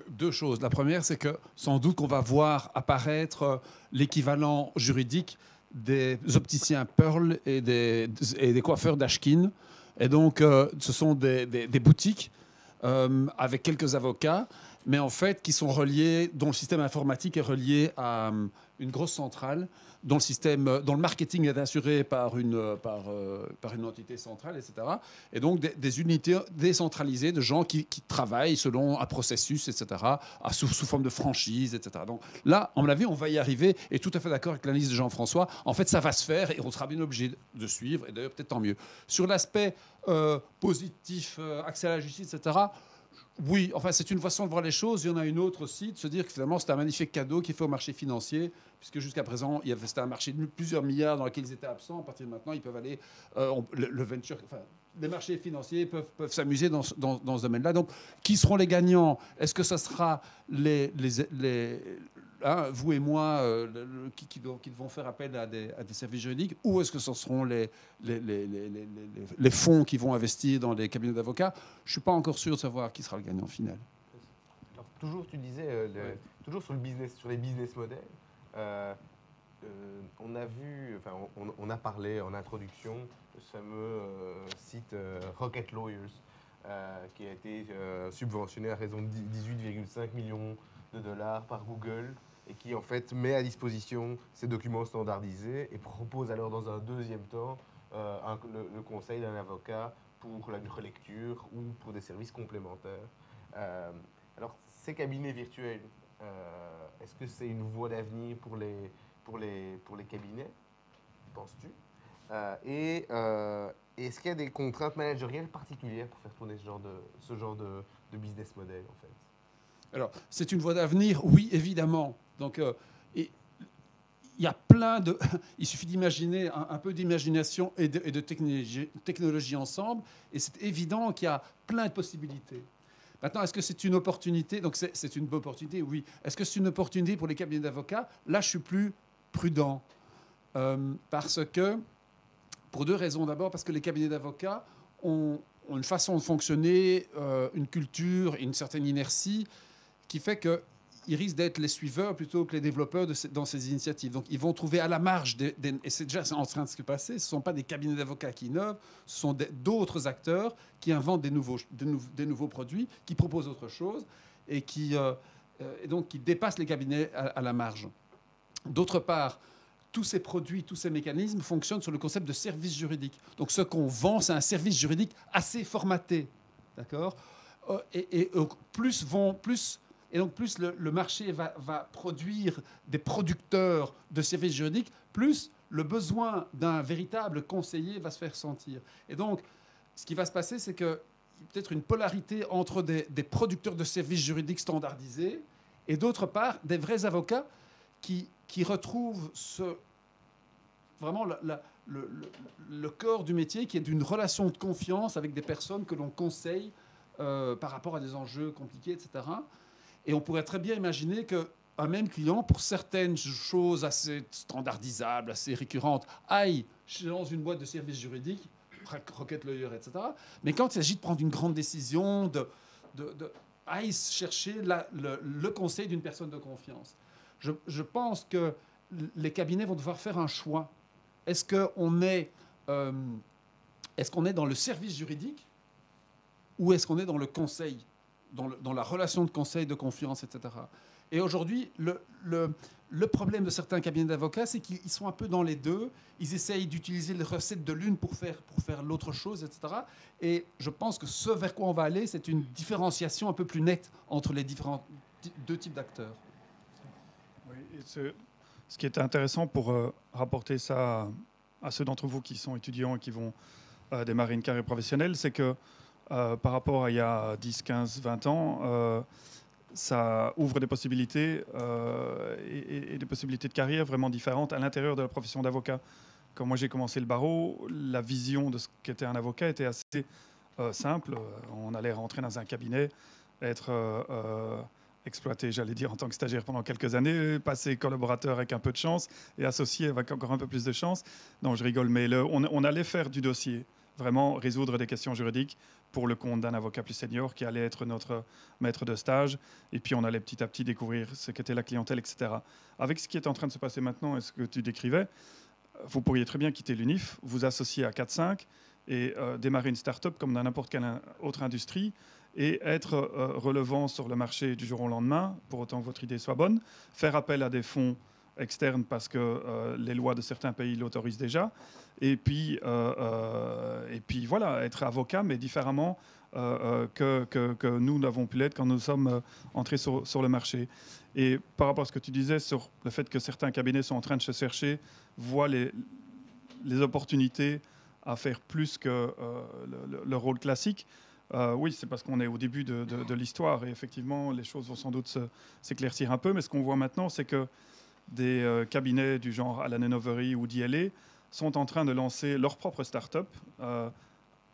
Deux choses. La première, c'est que sans doute qu'on va voir apparaître l'équivalent juridique des opticiens Pearl et des coiffeurs d'Ashkin. Et donc, ce sont des boutiques avec quelques avocats, mais en fait qui sont reliés, dont le système informatique est relié à une grosse centrale, dont le marketing est assuré par une entité centrale, etc. Et donc des unités décentralisées de gens qui travaillent selon un processus, etc., sous forme de franchise, etc. Donc là, à mon avis, on va y arriver, et tout à fait d'accord avec l'analyse de Jean-François. En fait, ça va se faire, et on sera bien obligé de suivre, et d'ailleurs peut-être tant mieux. Sur l'aspect positif, accès à la justice, etc., oui, enfin, c'est une façon de voir les choses. Il y en a une autre aussi, de se dire que finalement, c'est un magnifique cadeau qui est fait au marché financier, puisque jusqu'à présent, c'était un marché de plusieurs milliards dans lequel ils étaient absents. À partir de maintenant, ils peuvent aller. Le venture. Enfin, les marchés financiers peuvent s'amuser dans ce domaine-là. Donc, qui seront les gagnants? Est-ce que ce sera vous et moi qui devons faire appel à des services juridiques, ou est-ce que ce seront les fonds qui vont investir dans les cabinets d'avocats? Je ne suis pas encore sûr de savoir qui sera le gagnant final. Alors, toujours, tu disais, toujours sur les business models, on a vu, enfin, on a parlé en introduction de ce fameux site Rocket Lawyers, qui a été subventionné à raison de 18,5 millions de dollars par Google et qui en fait met à disposition ces documents standardisés et propose alors dans un deuxième temps le conseil d'un avocat pour une relecture ou pour des services complémentaires. Alors, ces cabinets virtuels, est-ce que c'est une voie d'avenir pour les cabinets, penses-tu? Est-ce qu'il y a des contraintes managériales particulières pour faire tourner ce genre de business model, en fait? Alors, c'est une voie d'avenir, oui, évidemment. Donc, et il y a plein de... Il suffit d'imaginer un peu d'imagination et de technologie ensemble, et c'est évident qu'il y a plein de possibilités. Maintenant, est-ce que c'est une opportunité? Donc, c'est une opportunité, oui. Est-ce que c'est une opportunité pour les cabinets d'avocats? Là, je suis plus prudent. Parce que, pour deux raisons. D'abord, parce que les cabinets d'avocats ont une façon de fonctionner, une culture, une certaine inertie qui fait qu'ils risquent d'être les suiveurs plutôt que les développeurs dans ces initiatives. Donc, ils vont trouver à la marge, et c'est déjà en train de se passer, ce ne sont pas des cabinets d'avocats qui innovent, ce sont d'autres acteurs qui inventent des nouveaux produits, qui proposent autre chose et et donc qui dépassent les cabinets à la marge. D'autre part, tous ces produits, tous ces mécanismes fonctionnent sur le concept de service juridique. Donc ce qu'on vend, c'est un service juridique assez formaté. D'accord? Et plus le marché va produire des producteurs de services juridiques, plus le besoin d'un véritable conseiller va se faire sentir. Et donc, ce qui va se passer, c'est que peut-être une polarité entre des producteurs de services juridiques standardisés et d'autre part des vrais avocats qui retrouvent vraiment le corps du métier, qui est d'une relation de confiance avec des personnes que l'on conseille par rapport à des enjeux compliqués, etc. Et on pourrait très bien imaginer qu'un même client, pour certaines choses assez standardisables, assez récurrentes, aille dans une boîte de services juridiques, Rocket Lawyer, etc. Mais quand il s'agit de prendre une grande décision, aille chercher le conseil d'une personne de confiance. Je pense que les cabinets vont devoir faire un choix. Est-ce qu'on euh, est dans le service juridique ou est-ce qu'on est dans le conseil, dans la relation de conseil, de confiance, etc. Et aujourd'hui, le problème de certains cabinets d'avocats, c'est qu'ils sont un peu dans les deux. Ils essayent d'utiliser les recettes de l'une pour faire l'autre chose, etc. Et je pense que ce vers quoi on va aller, c'est une différenciation un peu plus nette entre les différents deux types d'acteurs. Oui, et ce qui est intéressant pour rapporter ça à ceux d'entre vous qui sont étudiants et qui vont démarrer une carrière professionnelle, c'est que par rapport à il y a 10, 15, 20 ans, ça ouvre des possibilités et des possibilités de carrière vraiment différentes à l'intérieur de la profession d'avocat. Quand moi j'ai commencé le barreau, la vision de ce qu'était un avocat était assez simple. On allait rentrer dans un cabinet, être exploité, j'allais dire, en tant que stagiaire pendant quelques années, passer collaborateur avec un peu de chance et associé avec encore un peu plus de chance. Non, je rigole, mais on allait faire du dossier, vraiment résoudre des questions juridiques pour le compte d'un avocat plus senior qui allait être notre maître de stage. Et puis on allait petit à petit découvrir ce qu'était la clientèle, etc. Avec ce qui est en train de se passer maintenant et ce que tu décrivais, vous pourriez très bien quitter l'UNIF, vous associer à 4-5 et démarrer une start-up comme dans n'importe quelle autre industrie et être relevant sur le marché du jour au lendemain, pour autant que votre idée soit bonne, faire appel à des fonds externes parce que les lois de certains pays l'autorisent déjà, et puis voilà, être avocat, mais différemment que nous n'avons pu l'être quand nous sommes entrés sur le marché. Et par rapport à ce que tu disais sur le fait que certains cabinets sont en train de se chercher, voient les opportunités à faire plus que le rôle classique. Oui, c'est parce qu'on est au début de l'histoire et effectivement, les choses vont sans doute s'éclaircir un peu. Mais ce qu'on voit maintenant, c'est que des cabinets du genre Allen & Overy ou DLA sont en train de lancer leur propre start-up,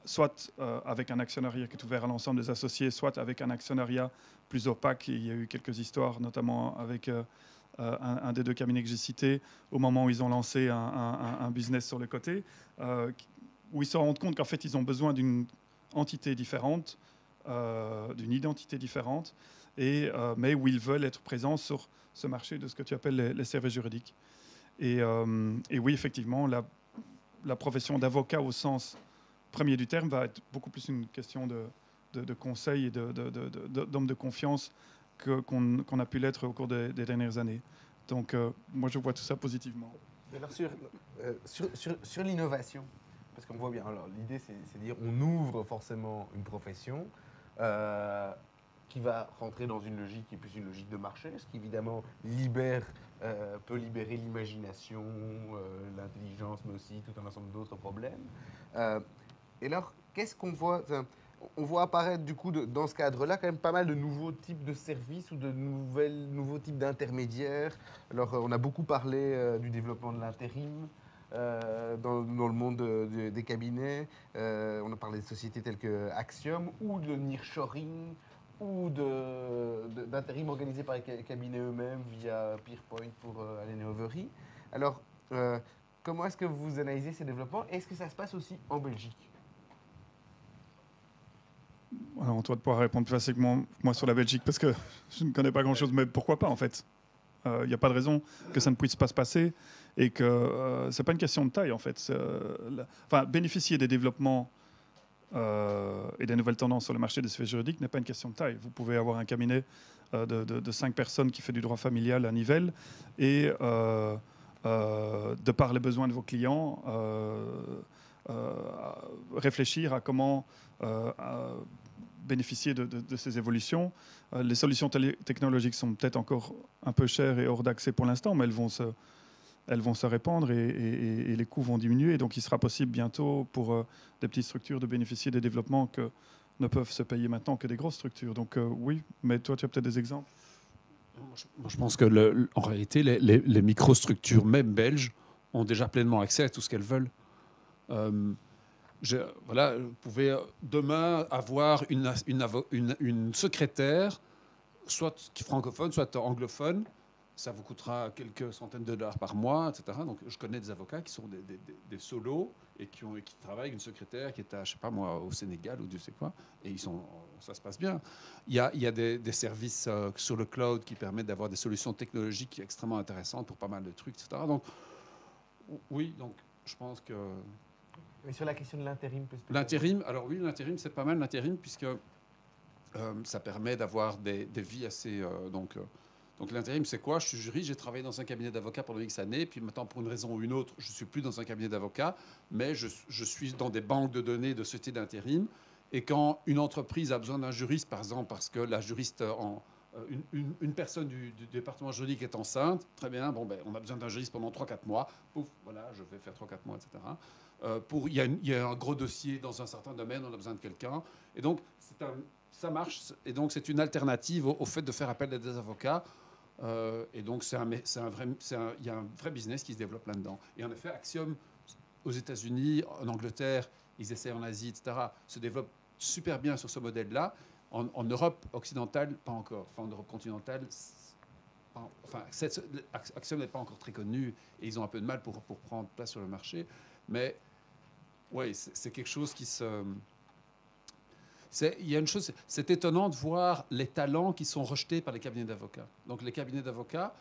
soit avec un actionnariat qui est ouvert à l'ensemble des associés, soit avec un actionnariat plus opaque. Il y a eu quelques histoires, notamment avec un des deux cabinets que j'ai cités, au moment où ils ont lancé un business sur le côté, où ils se rendent compte qu'en fait, ils ont besoin d'une entité différente, d'une identité différente, mais où ils veulent être présents sur ce marché de ce que tu appelles les services juridiques. Et oui, effectivement, la profession d'avocat au sens premier du terme va être beaucoup plus une question de conseil et d'homme de confiance qu'on a pu l'être au cours des dernières années. Donc, moi, je vois tout ça positivement. Alors sur l'innovation, parce qu'on voit bien, alors l'idée c'est de dire on ouvre forcément une profession qui va rentrer dans une logique qui est plus une logique de marché, ce qui évidemment peut libérer l'imagination, l'intelligence, mais aussi tout un ensemble d'autres problèmes. Et alors, qu'est-ce qu'on voit on voit apparaître du coup dans ce cadre-là quand même pas mal de nouveaux types de services ou de nouveaux types d'intermédiaires. Alors on a beaucoup parlé du développement de l'intérim dans le monde des cabinets. On a parlé de sociétés telles que Axiom ou de nearshoring ou d'intérim organisé par les cabinets eux-mêmes via Peerpoint pour Allen & Overy. Alors, comment est-ce que vous analysez ces développements? Est-ce que ça se passe aussi en Belgique? Alors, on doit pouvoir répondre plus facilement que moi sur la Belgique parce que je ne connais pas grand-chose, mais pourquoi pas en fait? Il n'y a pas de raison que ça ne puisse pas se passer et que c'est pas une question de taille en fait. Enfin, bénéficier des développements et des nouvelles tendances sur le marché des services juridiques n'est pas une question de taille. Vous pouvez avoir un cabinet de 5 personnes qui fait du droit familial à Nivelles et de par les besoins de vos clients, réfléchir à comment bénéficier de ces évolutions. Les solutions technologiques sont peut-être encore un peu chères et hors d'accès pour l'instant, mais elles vont se répandre et les coûts vont diminuer. Donc il sera possible bientôt pour des petites structures de bénéficier des développements que ne peuvent se payer maintenant que des grosses structures. Donc oui, mais toi tu as peut-être des exemples? Moi, je pense que en réalité, les microstructures, même belges, ont déjà pleinement accès à tout ce qu'elles veulent. Voilà, vous pouvez demain avoir une secrétaire, soit francophone, soit anglophone. Ça vous coûtera quelques centaines de dollars par mois, etc. Donc, je connais des avocats qui sont des solos et qui travaillent avec une secrétaire qui est à, je sais pas moi, au Sénégal ou Dieu sait quoi, et ça se passe bien. Il y a des services sur le cloud qui permettent d'avoir des solutions technologiques extrêmement intéressantes pour pas mal de trucs, etc. Donc, oui, donc je pense que Mais sur la question de l'intérim, plus spécialement. l'intérim, alors oui, l'intérim, c'est pas mal l'intérim puisque ça permet d'avoir des vies assez. Donc l'intérim, c'est quoi? Je suis juriste, j'ai travaillé dans un cabinet d'avocats pendant X années, puis maintenant, pour une raison ou une autre, je ne suis plus dans un cabinet d'avocats, mais je suis dans des banques de données de sociétés d'intérim. Et quand une entreprise a besoin d'un juriste, par exemple, parce que la juriste, une personne du département juridique est enceinte, très bien, bon, ben, on a besoin d'un juriste pendant 3-4 mois, pouf, voilà, je vais faire 3-4 mois, etc. Il y a un gros dossier dans un certain domaine, on a besoin de quelqu'un. Et donc, ça marche, et donc c'est une alternative au fait de faire appel à des avocats. Et donc, il y a un vrai business qui se développe là-dedans. Et en effet, Axiom, aux États-Unis, en Angleterre, ils essaient en Asie, etc., se développent super bien sur ce modèle-là. En Europe occidentale, pas encore. Enfin, en Europe continentale, Axiom n'est pas encore très connu et ils ont un peu de mal pour prendre place sur le marché. Mais oui, c'est quelque chose qui se... Il y a une chose, c'est étonnant de voir les talents qui sont rejetés par les cabinets d'avocats. Donc les cabinets d'avocats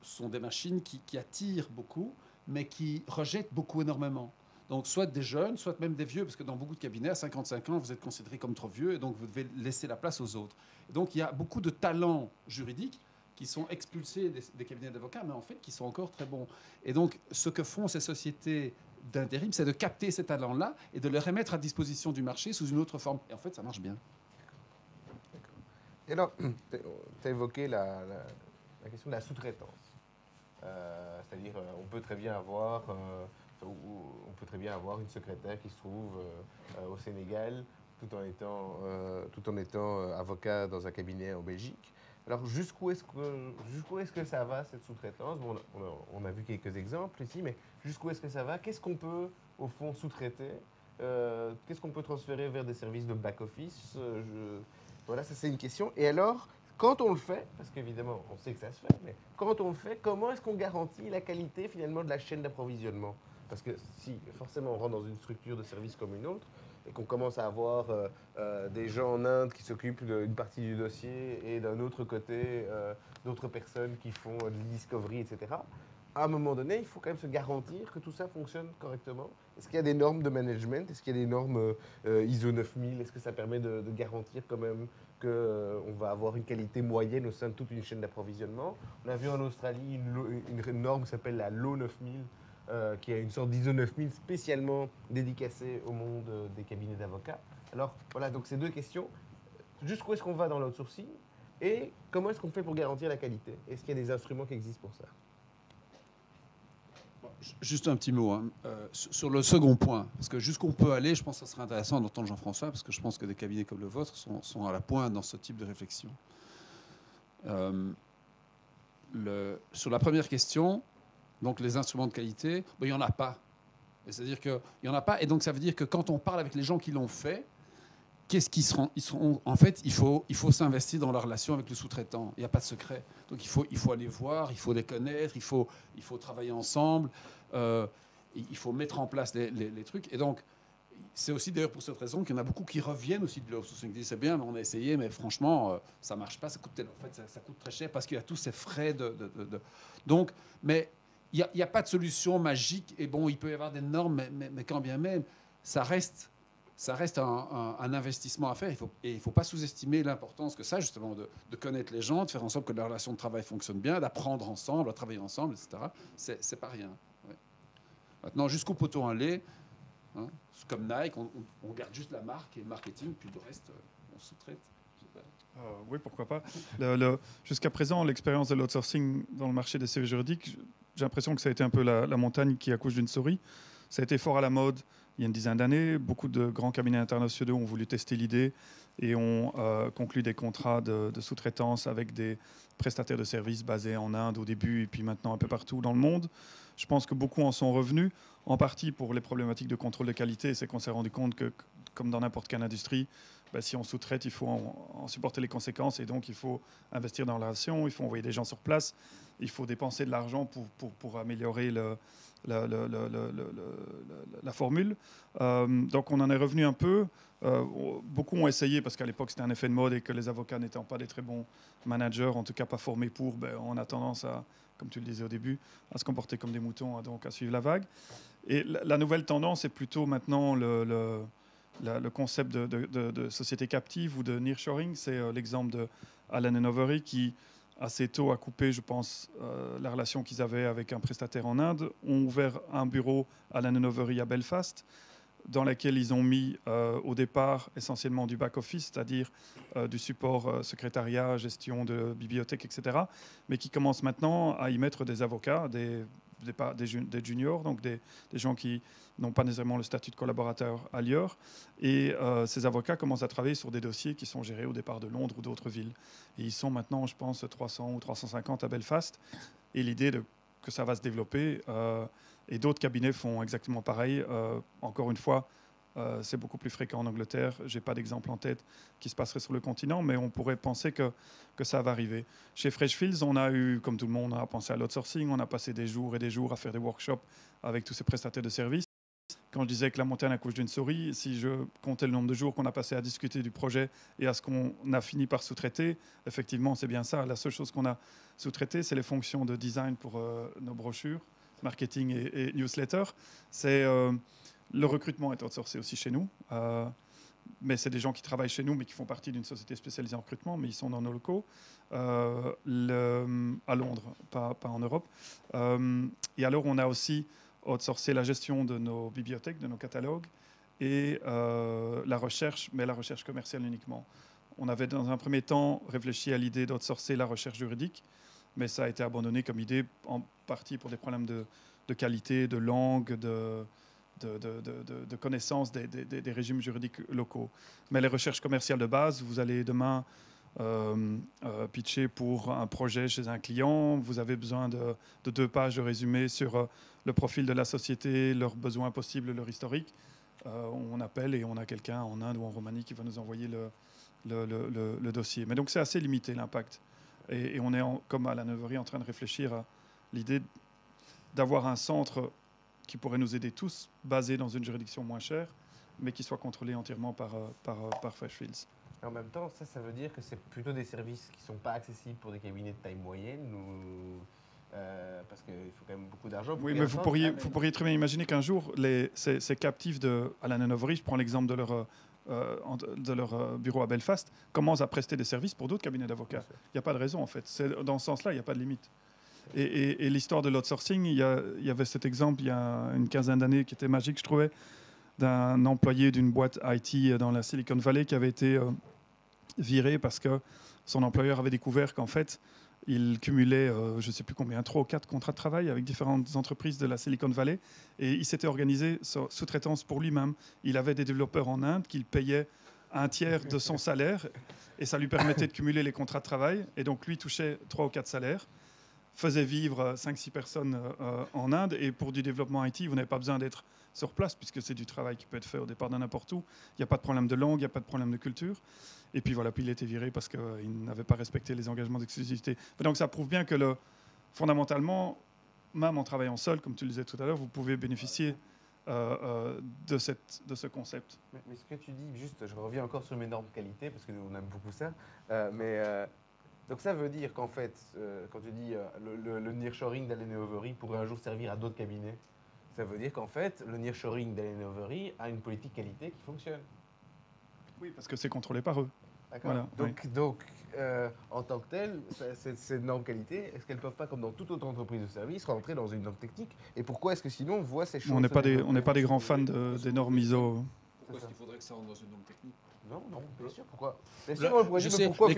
sont des machines qui attirent beaucoup, mais qui rejettent beaucoup énormément. Donc soit des jeunes, soit même des vieux, parce que dans beaucoup de cabinets, à 55 ans, vous êtes considéré comme trop vieux, et donc vous devez laisser la place aux autres. Et donc il y a beaucoup de talents juridiques qui sont expulsés des cabinets d'avocats, mais en fait qui sont encore très bons. Et donc ce que font ces sociétés d'intérim, c'est de capter ces talents-là et de les remettre à disposition du marché sous une autre forme. Et en fait, ça marche bien. Et alors, tu as évoqué la question de la sous-traitance. C'est-à-dire, on peut très bien avoir, une secrétaire qui se trouve au Sénégal, tout en étant avocat dans un cabinet en Belgique. Alors, jusqu'où est-ce que ça va, cette sous-traitance? Bon, on a vu quelques exemples ici, mais jusqu'où est-ce que ça va? Qu'est-ce qu'on peut, au fond, sous-traiter? Qu'est-ce qu'on peut transférer vers des services de back-office? Voilà, ça c'est une question. Et alors, quand on le fait, parce qu'évidemment, on sait que ça se fait, mais quand on le fait, comment est-ce qu'on garantit la qualité finalement de la chaîne d'approvisionnement? Parce que si forcément on rentre dans une structure de service comme une autre, et qu'on commence à avoir des gens en Inde qui s'occupent d'une partie du dossier et d'un autre côté d'autres personnes qui font de l'e-discovery, etc., à un moment donné, il faut quand même se garantir que tout ça fonctionne correctement. Est-ce qu'il y a des normes de management? Est-ce qu'il y a des normes ISO 9000? Est-ce que ça permet de garantir quand même qu'on va avoir une qualité moyenne au sein de toute une chaîne d'approvisionnement? On a vu en Australie une norme qui s'appelle la LO 9000, qui est une sorte d'ISO 9000 spécialement dédicacée au monde des cabinets d'avocats. Alors voilà, donc ces deux questions. Jusqu'où est-ce qu'on va dans l'outsourcing et comment est-ce qu'on fait pour garantir la qualité? Est-ce qu'il y a des instruments qui existent pour ça? Juste un petit mot sur le second point, parce que jusqu'où on peut aller, je pense que ça serait intéressant d'entendre Jean-François, parce que je pense que des cabinets comme le vôtre sont à la pointe dans ce type de réflexion. Sur la première question, donc les instruments de qualité, il n'y en a pas. C'est-à-dire qu'il n'y en a pas, et donc ça veut dire que quand on parle avec les gens qui l'ont fait, qu'est-ce qu'ils seront, en fait, il faut s'investir dans la relation avec le sous-traitant. Il n'y a pas de secret. Donc il faut aller voir, il faut les connaître, il faut travailler ensemble, il faut mettre en place les trucs. Et donc, c'est aussi d'ailleurs pour cette raison qu'il y en a beaucoup qui reviennent aussi de l'outsourcing. Ils disent c'est bien, mais on a essayé, mais franchement, ça ne marche pas, ça coûte, en fait, ça coûte très cher parce qu'il y a tous ces frais Donc, mais il n'y a pas de solution magique. Et bon, il peut y avoir des normes, mais quand bien même, ça reste un investissement à faire. Il ne faut pas sous-estimer l'importance que ça, justement, de connaître les gens, de faire en sorte que la relation de travail fonctionne bien, d'apprendre ensemble, à travailler ensemble, etc. C'est pas rien. Ouais. Maintenant, jusqu'au peut-on aller, hein, comme Nike, on garde juste la marque et le marketing, puis le reste, on sous-traite. Oui, pourquoi pas. Jusqu'à présent, l'expérience de l'outsourcing dans le marché des services juridiques, j'ai l'impression que ça a été un peu la montagne qui accouche d'une souris. Ça a été fort à la mode il y a une dizaine d'années. Beaucoup de grands cabinets internationaux ont voulu tester l'idée et ont conclu des contrats de sous-traitance avec des prestataires de services basés en Inde au début et puis maintenant un peu partout dans le monde. Je pense que beaucoup en sont revenus, en partie pour les problématiques de contrôle de qualité. C'est qu'on s'est rendu compte que, comme dans n'importe quelle industrie, si on sous-traite, il faut en supporter les conséquences et donc il faut investir dans la relation, il faut envoyer des gens sur place, il faut dépenser de l'argent pour améliorer la formule. Donc on en est revenu un peu. Beaucoup ont essayé parce qu'à l'époque c'était un effet de mode et que les avocats n'étant pas des très bons managers, en tout cas pas formés pour, on a tendance à, comme tu le disais au début, à se comporter comme des moutons, donc à suivre la vague. Et la nouvelle tendance est plutôt maintenant le concept de société captive ou de nearshoring. C'est l'exemple de Allen & Overy qui assez tôt a coupé, je pense, la relation qu'ils avaient avec un prestataire en Inde, ont ouvert un bureau Allen & Overy à Belfast, dans lequel ils ont mis au départ essentiellement du back-office, c'est-à-dire du support secrétariat, gestion de bibliothèque, etc., mais qui commence maintenant à y mettre des avocats, des juniors, donc des gens qui n'ont pas nécessairement le statut de collaborateur ailleurs. Et ces avocats commencent à travailler sur des dossiers qui sont gérés au départ de Londres ou d'autres villes. Et ils sont maintenant, je pense, 300 ou 350 à Belfast. Et l'idée que ça va se développer, et d'autres cabinets font exactement pareil. Encore une fois, c'est beaucoup plus fréquent en Angleterre. Je n'ai pas d'exemple en tête qui se passerait sur le continent, mais on pourrait penser que ça va arriver. Chez Freshfields, on a eu, comme tout le monde, on a pensé à l'outsourcing. On a passé des jours et des jours à faire des workshops avec tous ces prestataires de services. Quand je disais que la montagne accouche d'une souris, si je comptais le nombre de jours qu'on a passé à discuter du projet et à ce qu'on a fini par sous-traiter, effectivement, c'est bien ça. La seule chose qu'on a sous-traité, c'est les fonctions de design pour nos brochures, marketing et newsletter. C'est le recrutement est outsourcé aussi chez nous. Mais c'est des gens qui travaillent chez nous, mais qui font partie d'une société spécialisée en recrutement, mais ils sont dans nos locaux, à Londres, pas en Europe. Et alors, on a aussi outsourcé la gestion de nos bibliothèques, de nos catalogues, et la recherche, mais la recherche commerciale uniquement. On avait dans un premier temps réfléchi à l'idée d'outsourcer la recherche juridique, mais ça a été abandonné comme idée, en partie pour des problèmes de qualité, de langue, de connaissance des régimes juridiques locaux. Mais les recherches commerciales de base, vous allez demain pitcher pour un projet chez un client, vous avez besoin de 2 pages de résumé sur le profil de la société, leurs besoins possibles, leur historique. On appelle et on a quelqu'un en Inde ou en Roumanie qui va nous envoyer le dossier. Mais donc c'est assez limité l'impact. Et on est, comme à la Neuverie, en train de réfléchir à l'idée d'avoir un centre qui pourrait nous aider tous, basé dans une juridiction moins chère, mais qui soit contrôlé entièrement par Freshfields. En même temps, ça veut dire que c'est plutôt des services qui ne sont pas accessibles pour des cabinets de taille moyenne ou parce qu'il faut quand même beaucoup d'argent. Oui, mais vous pourriez très bien imaginer qu'un jour, ces captifs de Allen & Overy, je prends l'exemple de leur bureau à Belfast, commencent à prester des services pour d'autres cabinets d'avocats. Il n'y a pas de raison, en fait. Dans ce sens-là, il n'y a pas de limite. Et l'histoire de l'outsourcing, il y avait cet exemple il y a une quinzaine d'années qui était magique, je trouvais, d'un employé d'une boîte IT dans la Silicon Valley qui avait été viré parce que son employeur avait découvert qu'en fait, il cumulait, je ne sais plus combien, 3 ou 4 contrats de travail avec différentes entreprises de la Silicon Valley. Et il s'était organisé sous-traitance pour lui-même. Il avait des développeurs en Inde qu'il payait un tiers de son salaire. Et ça lui permettait de cumuler les contrats de travail. Et donc, lui touchait 3 ou 4 salaires, faisait vivre 5-6 personnes en Inde. Et pour du développement IT, vous n'avez pas besoin d'être sur place, puisque c'est du travail qui peut être fait au départ de n'importe où. Il n'y a pas de problème de langue, il n'y a pas de problème de culture. Et puis voilà, puis il a été viré parce qu'il n'avait pas respecté les engagements d'exclusivité. Donc ça prouve bien que fondamentalement, même en travaillant seul, comme tu le disais tout à l'heure, vous pouvez bénéficier de ce concept. Mais ce que tu dis, juste, je reviens encore sur mes normes qualité, parce qu'on aime beaucoup ça. Donc ça veut dire qu'en fait, quand tu dis le nearshoring d'Allen Overy pourrait un jour servir à d'autres cabinets, ça veut dire qu'en fait, le nearshoring d'Allen Overy a une politique qualité qui fonctionne. Oui, parce que c'est contrôlé par eux. D'accord. Voilà, donc en tant que tel, ces normes qualité, est-ce qu'elles ne peuvent pas, comme dans toute autre entreprise de service, rentrer dans une norme technique? Et pourquoi est-ce que sinon on voit ces choses? On n'est pas des grands fans des normes ISO. Pourquoi est-ce qu'il faudrait que ça rentre dans une norme technique? Non, bien sûr, pourquoi? Bien sûr, on pourrait dire, mais pourquoi les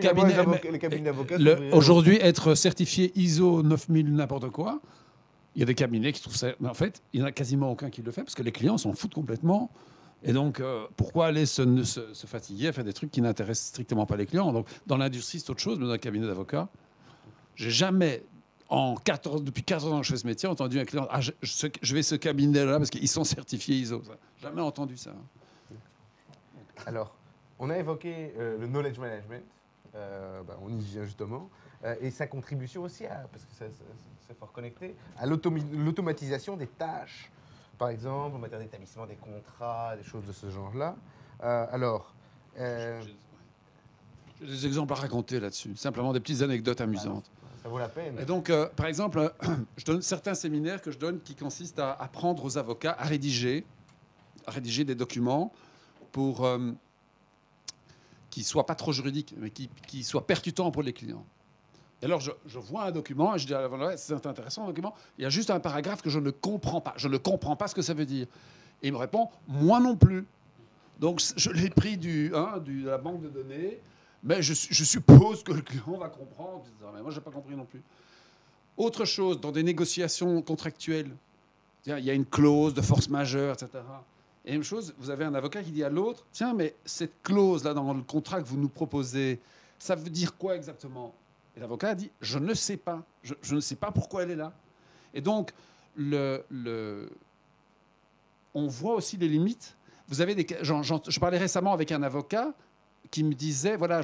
cabinets d'avocats aujourd'hui, être certifié ISO 9000 n'importe quoi, il y a des cabinets qui trouvent ça... Mais en fait, il n'y en a quasiment aucun qui le fait, parce que les clients s'en foutent complètement. Et donc, pourquoi aller se fatiguer à faire des trucs qui n'intéressent strictement pas les clients? Donc, dans l'industrie, c'est autre chose, mais dans un cabinet d'avocats, j'ai jamais, depuis 14 ans que je fais ce métier, entendu un client, je vais ce cabinet-là parce qu'ils sont certifiés ISO. Jamais entendu ça. Alors, on a évoqué le knowledge management, on y vient justement, et sa contribution aussi, parce que c'est fort connecté, à l'automatisation des tâches. Par exemple, en matière d'établissement des contrats, des choses de ce genre-là. J'ai des exemples à raconter là-dessus, simplement des petites anecdotes amusantes. Ça vaut la peine. Et donc, par exemple, je donne certains séminaires que je donne qui consistent à apprendre aux avocats à rédiger des documents pour qui ne soient pas trop juridiques, mais qui soient percutants pour les clients. Et alors, je vois un document et je dis à l'avocat, c'est intéressant le document, il y a juste un paragraphe que je ne comprends pas. Je ne comprends pas ce que ça veut dire. Et il me répond, moi non plus. Donc, je l'ai pris de la banque de données, mais je suppose que le client va comprendre. Mais moi, je n'ai pas compris non plus. Autre chose, dans des négociations contractuelles, il y a une clause de force majeure, etc. Et même chose, vous avez un avocat qui dit à l'autre, tiens, mais cette clause-là dans le contrat que vous nous proposez, ça veut dire quoi exactement? Et l'avocat a dit, je ne sais pas. Je ne sais pas pourquoi elle est là. Et donc, on voit aussi les limites. Vous avez je parlais récemment avec un avocat qui me disait, voilà,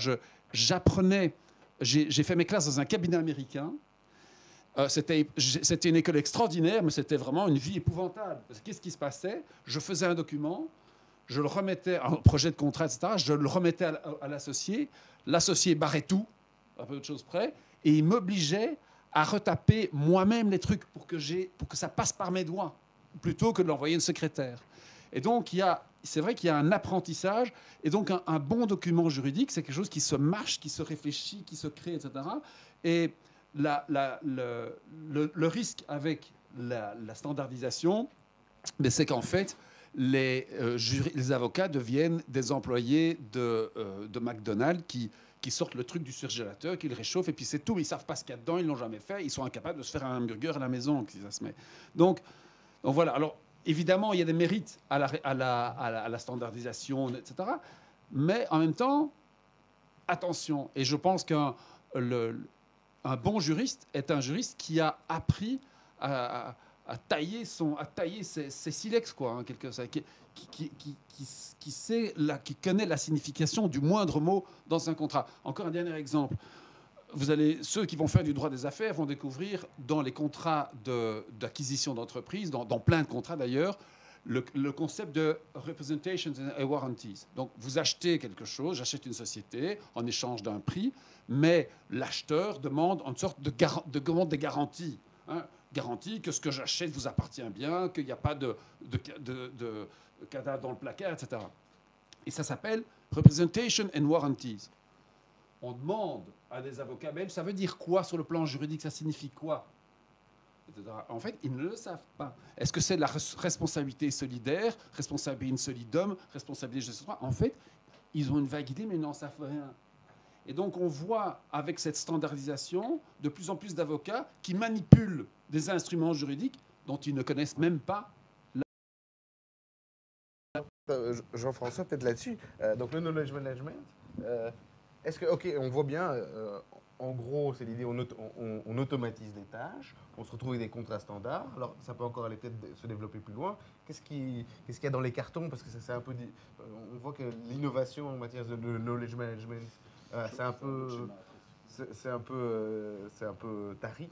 j'apprenais, j'ai fait mes classes dans un cabinet américain. C'était une école extraordinaire, mais c'était vraiment une vie épouvantable. Qu'est-ce qui se passait? Je faisais un document, je le remettais, un projet de contrat, etc., je le remettais à l'associé. L'associé barrait tout, à peu de choses près, et il m'obligeait à retaper moi-même les trucs pour que ça passe par mes doigts, plutôt que de l'envoyer à une secrétaire. Et donc, c'est vrai qu'il y a un apprentissage, et donc un bon document juridique, c'est quelque chose qui se marche, qui se réfléchit, qui se crée, etc. Et le risque avec la standardisation, c'est qu'en fait, les avocats deviennent des employés de McDonald's qui sortent le truc du surgélateur, qui le réchauffent, et puis c'est tout. Ils ne savent pas ce qu'il y a dedans, ils ne l'ont jamais fait. Ils sont incapables de se faire un hamburger à la maison, si ça se met. Donc voilà. Alors, évidemment, il y a des mérites à la standardisation, etc. Mais en même temps, attention. Et je pense qu'un bon juriste est un juriste qui a appris à tailler ses silex, quoi, hein, quelque chose, qui connaît la signification du moindre mot dans un contrat. Encore un dernier exemple. Ceux qui vont faire du droit des affaires vont découvrir dans les contrats d'acquisition d'entreprise, dans plein de contrats d'ailleurs, le concept de representations and warranties. Donc, vous achetez quelque chose, j'achète une société en échange d'un prix, mais l'acheteur demande une sorte demande des garanties. Hein, garantie que ce que j'achète vous appartient bien, qu'il n'y a pas de cadavre dans le placard, etc. Et ça s'appelle representation and warranties. On demande à des avocats belges, ça veut dire quoi sur le plan juridique? Ça signifie quoi? En fait, ils ne le savent pas. Est-ce que c'est la responsabilité solidaire, responsabilité in solidum, responsabilité de ce En fait, ils ont une vague idée, mais ils n'en savent rien. Et donc, on voit avec cette standardisation de plus en plus d'avocats qui manipulent des instruments juridiques dont ils ne connaissent même pas. Jean-François, peut-être là-dessus. Donc, le knowledge management, est-ce que, OK, on voit bien, en gros, c'est l'idée, on automatise des tâches, on se retrouve avec des contrats standards. Alors, ça peut encore aller peut-être se développer plus loin. Qu'est-ce qu'il y a dans les cartons? Parce que ça, c'est un peu. On voit que l'innovation en matière de knowledge management, c'est un peu. C'est un peu tari.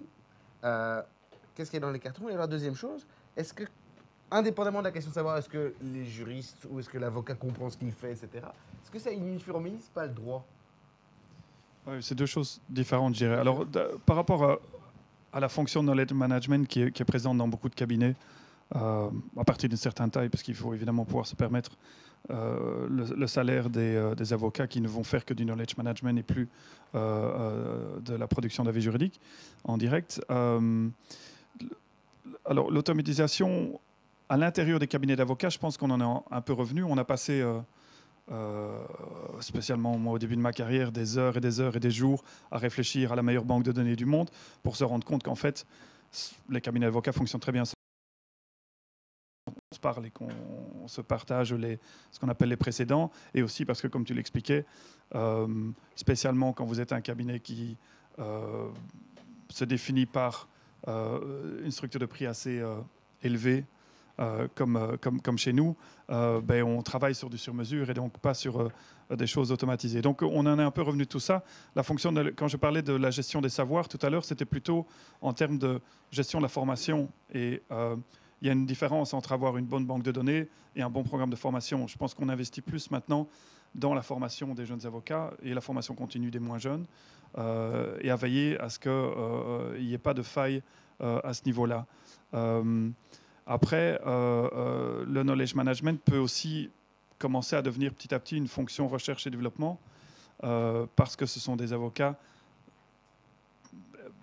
Qu'est-ce qu'il y a dans les cartons? Et alors, deuxième chose, est-ce que, indépendamment de la question de savoir est-ce que les juristes ou est-ce que l'avocat comprend ce qu'il fait, etc., est-ce que ça uniformise pas le droit? Ouais, c'est deux choses différentes, je dirais. Alors, par rapport à la fonction de knowledge management qui est présente dans beaucoup de cabinets, à partir d'une certaine taille, parce qu'il faut évidemment pouvoir se permettre le salaire des avocats qui ne vont faire que du knowledge management et plus de la production d'avis juridiques en direct. Alors, l'automatisation à l'intérieur des cabinets d'avocats, je pense qu'on en est un peu revenu. On a passé, spécialement moi au début de ma carrière, des heures et des heures et des jours à réfléchir à la meilleure banque de données du monde pour se rendre compte qu'en fait, les cabinets d'avocats fonctionnent très bien. On se parle et qu'on se partage ce qu'on appelle les précédents, et aussi parce que, comme tu l'expliquais, spécialement quand vous êtes un cabinet qui se définit par une structure de prix assez élevée, comme chez nous, ben, on travaille sur du sur-mesure et donc pas sur des choses automatisées. Donc on en est un peu revenu de tout ça. La fonction quand je parlais de la gestion des savoirs tout à l'heure, c'était plutôt en termes de gestion de la formation. Et il y a une différence entre avoir une bonne banque de données et un bon programme de formation. Je pense qu'on investit plus maintenant dans la formation des jeunes avocats et la formation continue des moins jeunes, et à veiller à ce qu'il n'y ait pas de faille à ce niveau-là. Après, le knowledge management peut aussi commencer à devenir petit à petit une fonction recherche et développement, parce que ce sont des avocats,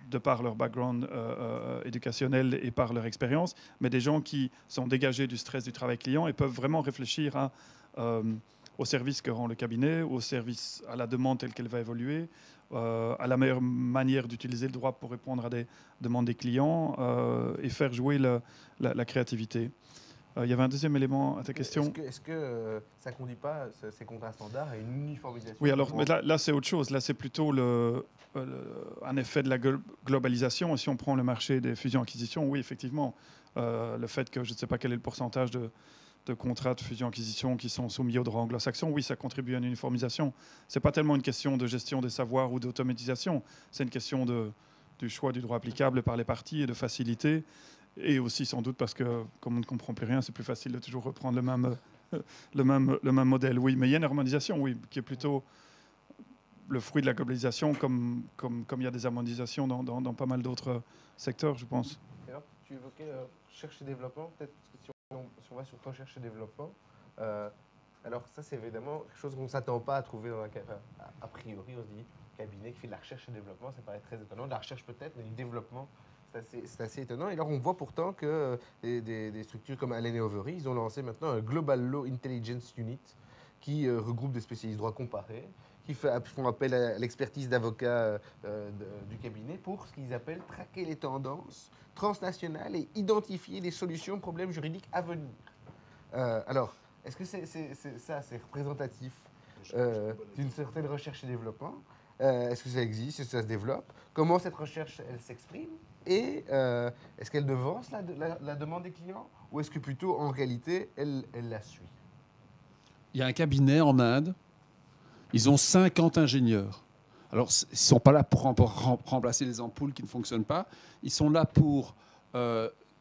de par leur background éducationnel et par leur expérience, mais des gens qui sont dégagés du stress du travail client et peuvent vraiment réfléchir au service que rend le cabinet, au service à la demande telle qu'elle va évoluer, à la meilleure manière d'utiliser le droit pour répondre à des demandes des clients, et faire jouer la créativité. Il y avait un deuxième élément à ta question. Est-ce que ça ne conduit pas ces contrats standards à une uniformisation? Oui, alors mais là c'est autre chose. Là, c'est plutôt un effet de la globalisation. Et si on prend le marché des fusions-acquisitions, oui, effectivement, le fait que je ne sais pas quel est le pourcentage de contrats de fusion-acquisition qui sont soumis au droit anglo-saxon, oui, ça contribue à une uniformisation. Ce n'est pas tellement une question de gestion des savoirs ou d'automatisation, c'est une question du choix du droit applicable par les parties et de facilité. Et aussi, sans doute, parce que comme on ne comprend plus rien, c'est plus facile de toujours reprendre le même modèle. Oui, mais il y a une harmonisation, oui, qui est plutôt le fruit de la globalisation, comme il y a des harmonisations dans pas mal d'autres secteurs, je pense. Alors, tu évoquais recherche et développement, peut-être si on va sur recherche et développement. Alors ça, c'est évidemment quelque chose qu'on ne s'attend pas à trouver dans a priori, on se dit, cabinet qui fait de la recherche et développement, ça paraît très étonnant. De la recherche peut-être, mais du développement, c'est assez étonnant. Et alors, on voit pourtant que des structures comme Allen & Overy, ils ont lancé maintenant un Global Law Intelligence Unit qui regroupe des spécialistes droit comparé, qui font appel à l'expertise d'avocats du cabinet pour ce qu'ils appellent traquer les tendances transnationales et identifier les solutions aux problèmes juridiques à venir. Alors, est-ce que c'est représentatif d'une certaine recherche et développement? Est-ce que ça existe? Est-ce que ça se développe? Comment cette recherche, elle s'exprime? Et est-ce qu'elle devance la demande des clients? Ou est-ce que plutôt, en réalité, elle la suit? Il y a un cabinet en Inde, ils ont 50 ingénieurs. Alors, ils ne sont pas là pour remplacer les ampoules qui ne fonctionnent pas. Ils sont là pour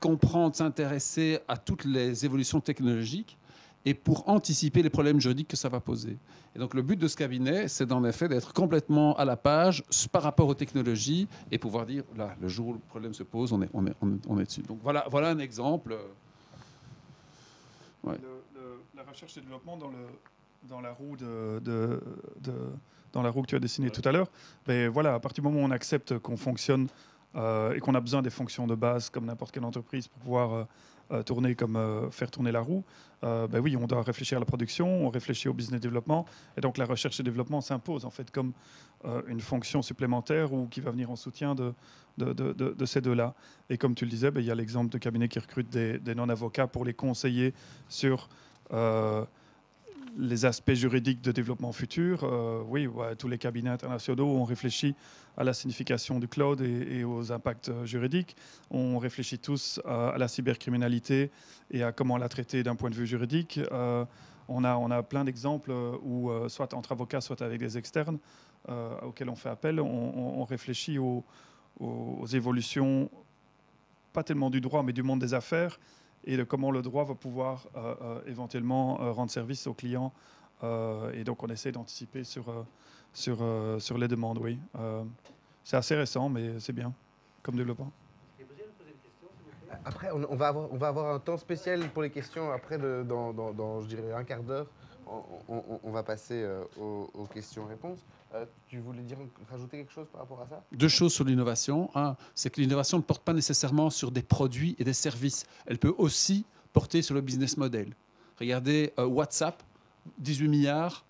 comprendre, s'intéresser à toutes les évolutions technologiques et pour anticiper les problèmes juridiques que ça va poser. Et donc, le but de ce cabinet, c'est en effet d'être complètement à la page par rapport aux technologies et pouvoir dire, là, le jour où le problème se pose, on est dessus. Donc, voilà un exemple. Ouais. La recherche et développement dans la roue dans la roue que tu as dessinée tout à l'heure, ben voilà, à partir du moment où on accepte qu'on fonctionne et qu'on a besoin des fonctions de base comme n'importe quelle entreprise pour pouvoir tourner comme faire tourner la roue. Ben oui, on doit réfléchir à la production, on réfléchit au business développement, et donc la recherche et développement s'impose en fait comme une fonction supplémentaire ou qui va venir en soutien de ces deux-là. Et comme tu le disais, ben, il y a l'exemple de cabinets qui recrutent des non-avocats pour les conseiller sur les aspects juridiques de développement futur. Oui, ouais, tous les cabinets internationaux ont réfléchi à la signification du cloud et aux impacts juridiques. On réfléchit tous à la cybercriminalité et à comment la traiter d'un point de vue juridique. On a plein d'exemples où, soit entre avocats, soit avec des externes auxquels on fait appel, on réfléchit aux évolutions, pas tellement du droit, mais du monde des affaires, et de comment le droit va pouvoir éventuellement rendre service aux clients. Et donc, on essaie d'anticiper sur les demandes, oui. C'est assez récent, mais c'est bien comme développement. Après, on va avoir un temps spécial pour les questions. Après, dans je dirais, un quart d'heure, on va passer aux questions-réponses. Tu voulais rajouter quelque chose par rapport à ça? Deux choses sur l'innovation. Un, c'est que l'innovation ne porte pas nécessairement sur des produits et des services. Elle peut aussi porter sur le business model. Regardez WhatsApp, 18 milliards,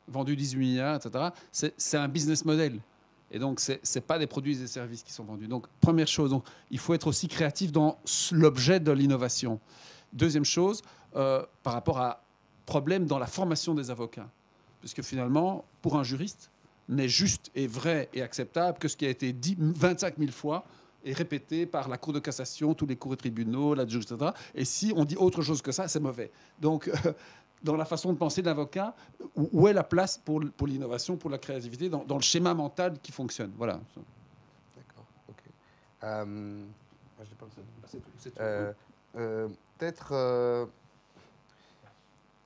vendu 18 milliards, etc. C'est un business model. Et donc, ce n'est pas des produits et des services qui sont vendus. Donc, première chose, donc, il faut être aussi créatif dans l'objet de l'innovation. Deuxième chose, par rapport à problème dans la formation des avocats. Puisque finalement, pour un juriste, n'est juste et vrai et acceptable que ce qui a été dit 25 000 fois et répété par la Cour de cassation, tous les cours et tribunaux, la juge, etc. Et si on dit autre chose que ça, c'est mauvais. Donc, dans la façon de penser de l'avocat, où est la place pour l'innovation, pour la créativité, dans le schéma mental qui fonctionne. Voilà. D'accord, ok. Moi, je pas C'est tout. Peut-être...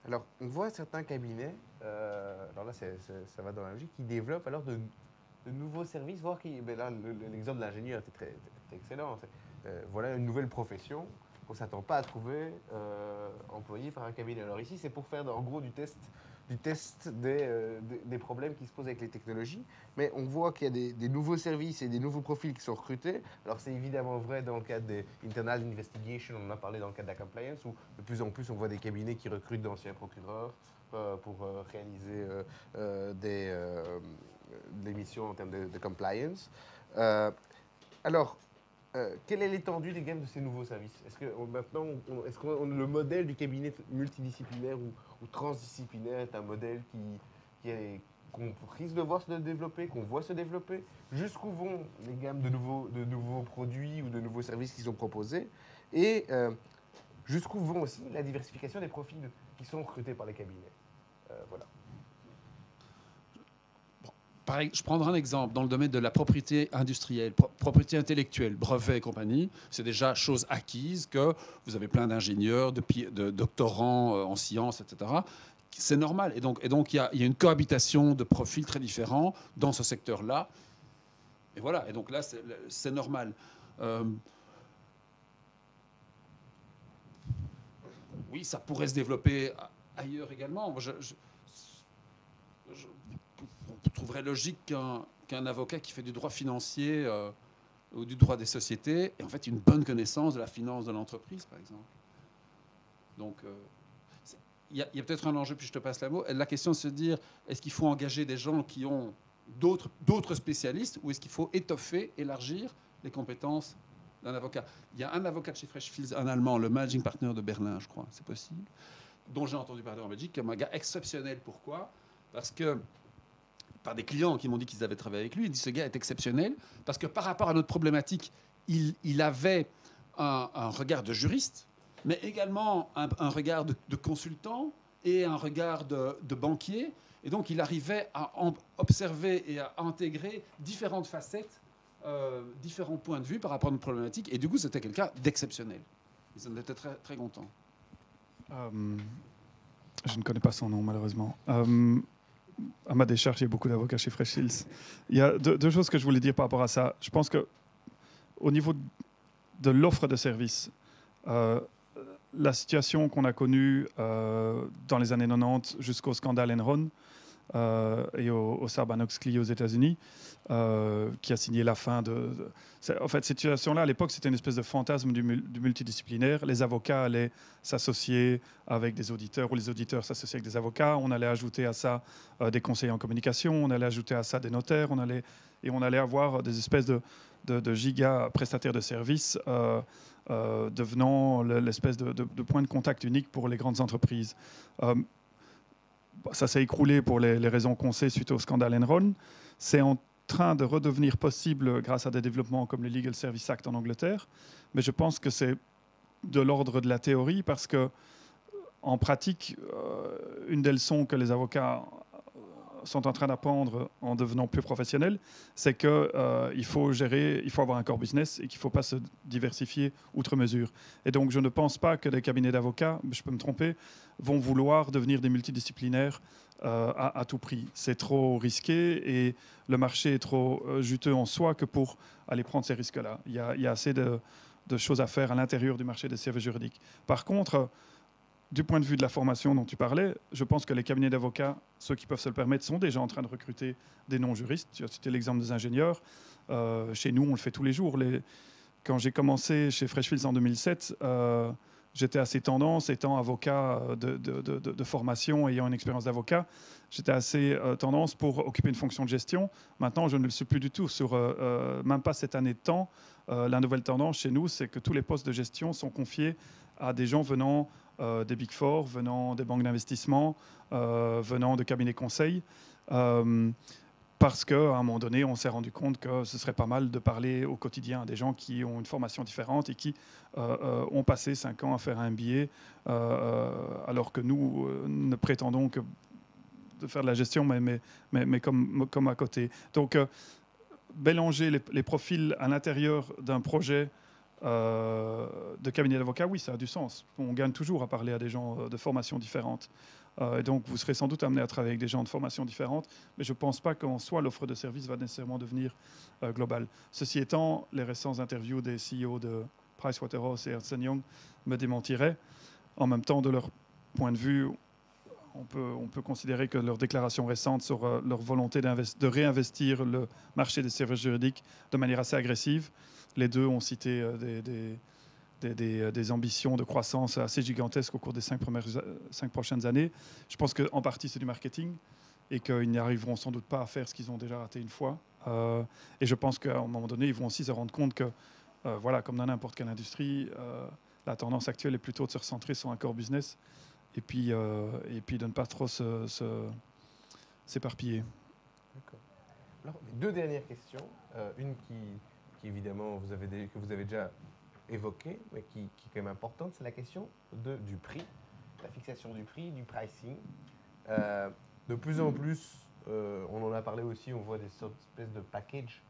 alors, on voit certains cabinets, alors là, ça va dans la logique, qui développent alors de nouveaux services, voire qui... Ben là, l'exemple de l'ingénieur était très excellent. Voilà une nouvelle profession qu'on ne s'attend pas à trouver employée par un cabinet. Alors ici, c'est pour faire en gros du test des problèmes qui se posent avec les technologies. Mais on voit qu'il y a des nouveaux services et des nouveaux profils qui sont recrutés. Alors c'est évidemment vrai dans le cadre des internal investigation, on en a parlé dans le cadre de la compliance, où de plus en plus on voit des cabinets qui recrutent d'anciens procureurs pour réaliser des missions en termes de compliance. Alors, quelle est l'étendue des gamme de ces nouveaux services? Est-ce que maintenant, le modèle du cabinet multidisciplinaire ou transdisciplinaire est un modèle qu'on risque de voir se développer, qu'on voit se développer? Jusqu'où vont les gammes de nouveaux produits ou de nouveaux services qui sont proposés? Et jusqu'où vont aussi la diversification des profils qui sont recrutés par les cabinets? Voilà. Pareil, je prendrai un exemple dans le domaine de la propriété industrielle, propriété intellectuelle, brevets et compagnie. C'est déjà chose acquise que vous avez plein d'ingénieurs, de doctorants en sciences, etc. C'est normal. Et donc il y a une cohabitation de profils très différents dans ce secteur-là. Et voilà. Et donc là, c'est normal. Oui, ça pourrait se développer ailleurs également. On trouverait logique qu'un avocat qui fait du droit financier ou du droit des sociétés ait en fait une bonne connaissance de la finance de l'entreprise, par exemple. Donc, il y a peut-être un enjeu, puis je te passe la mot. La question de se dire, est-ce qu'il faut engager des gens qui ont d'autres spécialistes ou est-ce qu'il faut étoffer, élargir les compétences d'un avocat? Il y a un avocat de chez Freshfields, un Allemand, le managing partner de Berlin, je crois, c'est possible, dont j'ai entendu parler en Belgique, comme un gars exceptionnel. Pourquoi? Parce que par des clients qui m'ont dit qu'ils avaient travaillé avec lui, il dit ce gars est exceptionnel parce que par rapport à notre problématique, il avait un regard de juriste, mais également un regard de consultant et un regard de banquier. Et donc, il arrivait à observer et à intégrer différentes facettes, différents points de vue par rapport à notre problématique. Et du coup, c'était quelqu'un d'exceptionnel. Ils en étaient très, très contents. Je ne connais pas son nom, malheureusement. À ma décharge, il y a beaucoup d'avocats chez Freshfields. Il y a deux choses que je voulais dire par rapport à ça. Je pense qu'au niveau de l'offre de services, la situation qu'on a connue dans les années 90 jusqu'au scandale Enron et au Sarbanes-Oxley aux États-Unis, qui a signé la fin En fait, cette situation-là, à l'époque, c'était une espèce de fantasme du multidisciplinaire. Les avocats allaient s'associer avec des auditeurs ou les auditeurs s'associaient avec des avocats. On allait ajouter à ça des conseillers en communication, on allait ajouter à ça des notaires, on allait avoir des espèces de giga prestataires de services devenant l'espèce de point de contact unique pour les grandes entreprises. Ça s'est écroulé pour les raisons qu'on sait suite au scandale Enron. C'est en train de redevenir possible grâce à des développements comme le Legal Service Act en Angleterre, mais je pense que c'est de l'ordre de la théorie parce que en pratique, une des leçons que les avocats sont en train d'apprendre en devenant plus professionnels, c'est qu'il faut gérer, il faut avoir un core business et qu'il ne faut pas se diversifier outre mesure. Et donc, je ne pense pas que des cabinets d'avocats, je peux me tromper, vont vouloir devenir des multidisciplinaires à tout prix. C'est trop risqué et le marché est trop juteux en soi que pour aller prendre ces risques-là. Il y a assez de choses à faire à l'intérieur du marché des services juridiques. Par contre, du point de vue de la formation dont tu parlais, je pense que les cabinets d'avocats, ceux qui peuvent se le permettre, sont déjà en train de recruter des non-juristes. Tu as cité l'exemple des ingénieurs. Chez nous, on le fait tous les jours. Quand j'ai commencé chez Freshfields en 2007, j'étais assez tendance, étant avocat de formation, ayant une expérience d'avocat, j'étais assez tendance pour occuper une fonction de gestion. Maintenant, je ne le suis plus du tout. Sur même pas cette année de temps, la nouvelle tendance chez nous, c'est que tous les postes de gestion sont confiés à des gens venant des Big Four, venant des banques d'investissement, venant de cabinets conseils. Parce qu'à un moment donné, on s'est rendu compte que ce serait pas mal de parler au quotidien à des gens qui ont une formation différente et qui ont passé 5 ans à faire un MBA, alors que nous ne prétendons que de faire de la gestion, mais comme à côté. Donc, mélanger les profils à l'intérieur d'un projet de cabinet d'avocat, oui, ça a du sens. On gagne toujours à parler à des gens de formations différentes. Et donc, vous serez sans doute amené à travailler avec des gens de formations différentes, mais je ne pense pas qu'en soi, l'offre de service va nécessairement devenir globale. Ceci étant, les récentes interviews des CEO de Pricewaterhouse et Ernst & Young me démentiraient. En même temps, de leur point de vue, on peut considérer que leurs déclarations récentes sur leur volonté de réinvestir le marché des services juridiques de manière assez agressive. Les deux ont cité des ambitions de croissance assez gigantesques au cours des 5 prochaines années. Je pense qu'en partie, c'est du marketing et qu'ils n'y arriveront sans doute pas à faire ce qu'ils ont déjà raté une fois. Et je pense qu'à un moment donné, ils vont aussi se rendre compte que, voilà, comme dans n'importe quelle industrie, la tendance actuelle est plutôt de se recentrer sur un core business et puis de ne pas trop s'éparpiller. D'accord. Alors, deux dernières questions. Une qui évidemment, que vous avez déjà évoquée, mais qui est quand même importante, c'est la question du prix, la fixation du prix, du pricing. De plus en plus, on en a parlé aussi, on voit des sortes d'espèces de package,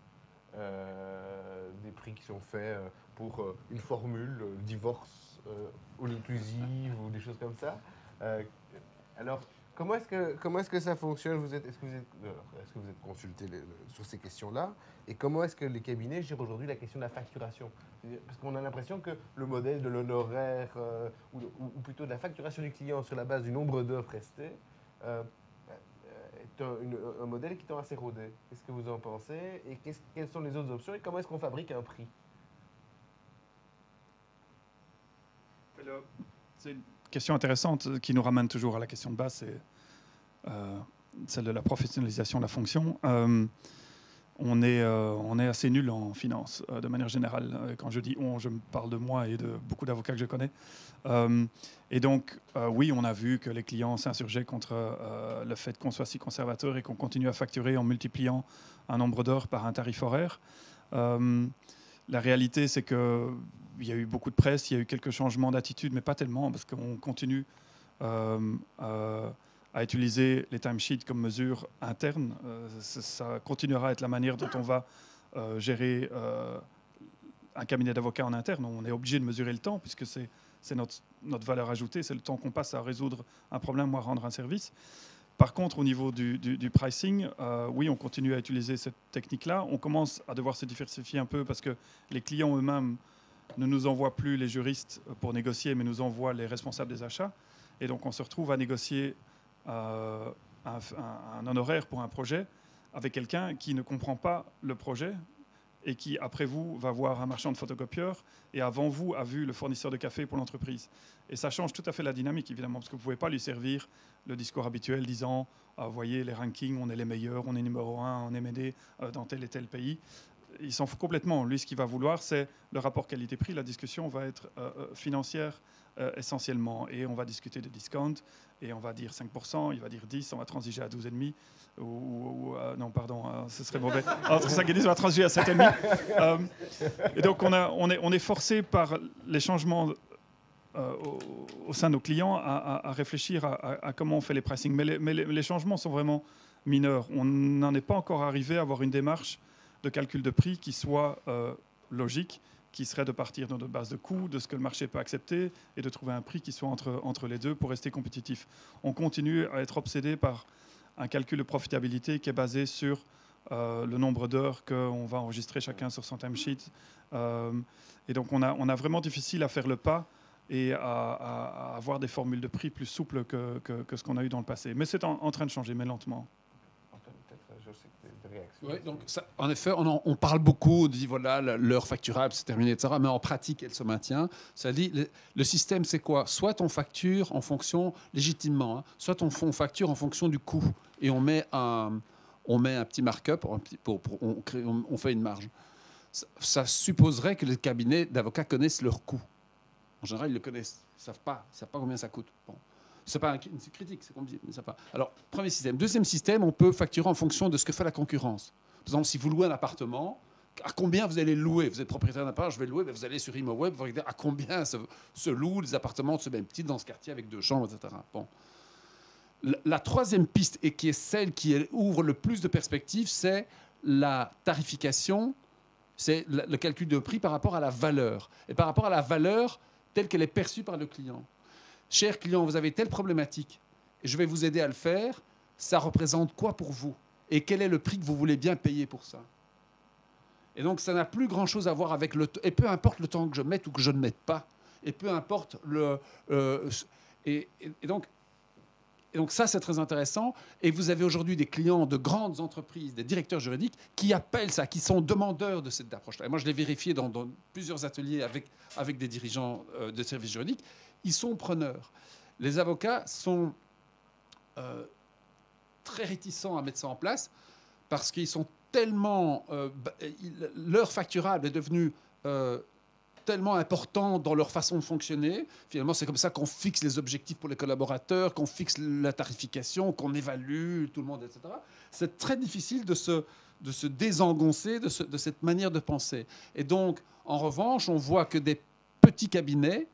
des prix qui sont faits pour une formule, divorce all inclusive ou des choses comme ça. Alors, comment est-ce que ça fonctionne? Est-ce que vous êtes consulté sur ces questions-là? Et comment est-ce que les cabinets gèrent aujourd'hui la question de la facturation? Parce qu'on a l'impression que le modèle de l'honoraire, ou plutôt de la facturation du client sur la base du nombre d'heures prestées, est un modèle qui tend à s'éroder. Qu'est-ce que vous en pensez? Et quelles sont les autres options? Et comment est-ce qu'on fabrique un prix? C'est une question intéressante qui nous ramène toujours à la question de base, c'est celle de la professionnalisation de la fonction. On est assez nul en finance, de manière générale. Quand je dis on, je me parle de moi et de beaucoup d'avocats que je connais. Et donc, oui, on a vu que les clients s'insurgeaient contre le fait qu'on soit si conservateur et qu'on continue à facturer en multipliant un nombre d'heures par un tarif horaire. La réalité, c'est qu'il y a eu beaucoup de presse, il y a eu quelques changements d'attitude, mais pas tellement, parce qu'on continue à utiliser les timesheets comme mesure interne. Ça continuera à être la manière dont on va gérer un cabinet d'avocats en interne. On est obligé de mesurer le temps, puisque c'est notre valeur ajoutée, c'est le temps qu'on passe à résoudre un problème ou à rendre un service. Par contre, au niveau du pricing, oui, on continue à utiliser cette technique-là. On commence à devoir se diversifier un peu parce que les clients eux-mêmes ne nous envoient plus les juristes pour négocier, mais nous envoient les responsables des achats. Et donc, on se retrouve à négocier un honoraire pour un projet avec quelqu'un qui ne comprend pas le projet et qui, après vous, va voir un marchand de photocopieurs et avant vous a vu le fournisseur de café pour l'entreprise. Et ça change tout à fait la dynamique, évidemment, parce que vous ne pouvez pas lui servir le discours habituel disant vous voyez, les rankings, on est les meilleurs, on est numéro 1 en M&A dans tel et tel pays. Il s'en fout complètement. Lui, ce qu'il va vouloir, c'est le rapport qualité-prix. La discussion va être financière essentiellement. Et on va discuter des discounts. Et on va dire 5%, il va dire 10%, on va transiger à 12,5%. Non, pardon, ce serait mauvais. Entre 5 et 10, on va transiger à 7,5%. Et donc, on est forcé par les changements au sein de nos clients à réfléchir à comment on fait les pricing. Mais les changements sont vraiment mineurs. On n'en est pas encore arrivé à avoir une démarche de calcul de prix qui soit logique, qui serait de partir de notre base de coûts, de ce que le marché peut accepter, et de trouver un prix qui soit entre les deux pour rester compétitif. On continue à être obsédé par un calcul de profitabilité qui est basé sur le nombre d'heures qu'on va enregistrer chacun sur son timesheet. Et donc on a vraiment difficile à faire le pas et à avoir des formules de prix plus souples que ce qu'on a eu dans le passé. Mais c'est en train de changer, mais lentement. Oui, donc ça, en effet, on parle beaucoup, on dit voilà, l'heure facturable, c'est terminé, etc. Mais en pratique, elle se maintient. Ça dit, le système, c'est quoi? Soit on facture en fonction, légitimement, hein, soit on facture en fonction du coût et on met un petit markup, on fait une marge. Ça supposerait que les cabinets d'avocats connaissent leur coût. En général, ils le connaissent. Ils ne savent pas combien ça coûte. Bon. C'est pas une critique, c'est qu'on dit, mais ça pas. Alors, premier système. Deuxième système, on peut facturer en fonction de ce que fait la concurrence. Par exemple, si vous louez un appartement, à combien vous allez le louer? Vous êtes propriétaire d'un appartement, je vais le louer, mais vous allez sur ImoWeb, vous regardez à combien se louent les appartements de ce même type dans ce quartier avec 2 chambres, etc. Bon. La troisième piste, et qui est celle qui ouvre le plus de perspectives, c'est la tarification, c'est le calcul de prix par rapport à la valeur. Et par rapport à la valeur telle qu'elle est perçue par le client. Cher client, vous avez telle problématique, je vais vous aider à le faire. Ça représente quoi pour vous? Et quel est le prix que vous voulez bien payer pour ça? Et donc, ça n'a plus grand-chose à voir avec le temps. Et peu importe le temps que je mette ou que je ne mette pas. Et peu importe le... et donc, ça, c'est très intéressant. Et vous avez aujourd'hui des clients de grandes entreprises, des directeurs juridiques, qui appellent ça, qui sont demandeurs de cette approche-là. Et moi, je l'ai vérifié dans plusieurs ateliers avec des dirigeants de services juridiques. Ils sont preneurs. Les avocats sont très réticents à mettre ça en place parce qu'ils sont tellement... l'heure facturable est devenue tellement important dans leur façon de fonctionner. Finalement, c'est comme ça qu'on fixe les objectifs pour les collaborateurs, qu'on fixe la tarification, qu'on évalue tout le monde, etc. C'est très difficile de se désengoncer de cette manière de penser. Et donc, en revanche, on voit que des petits cabinets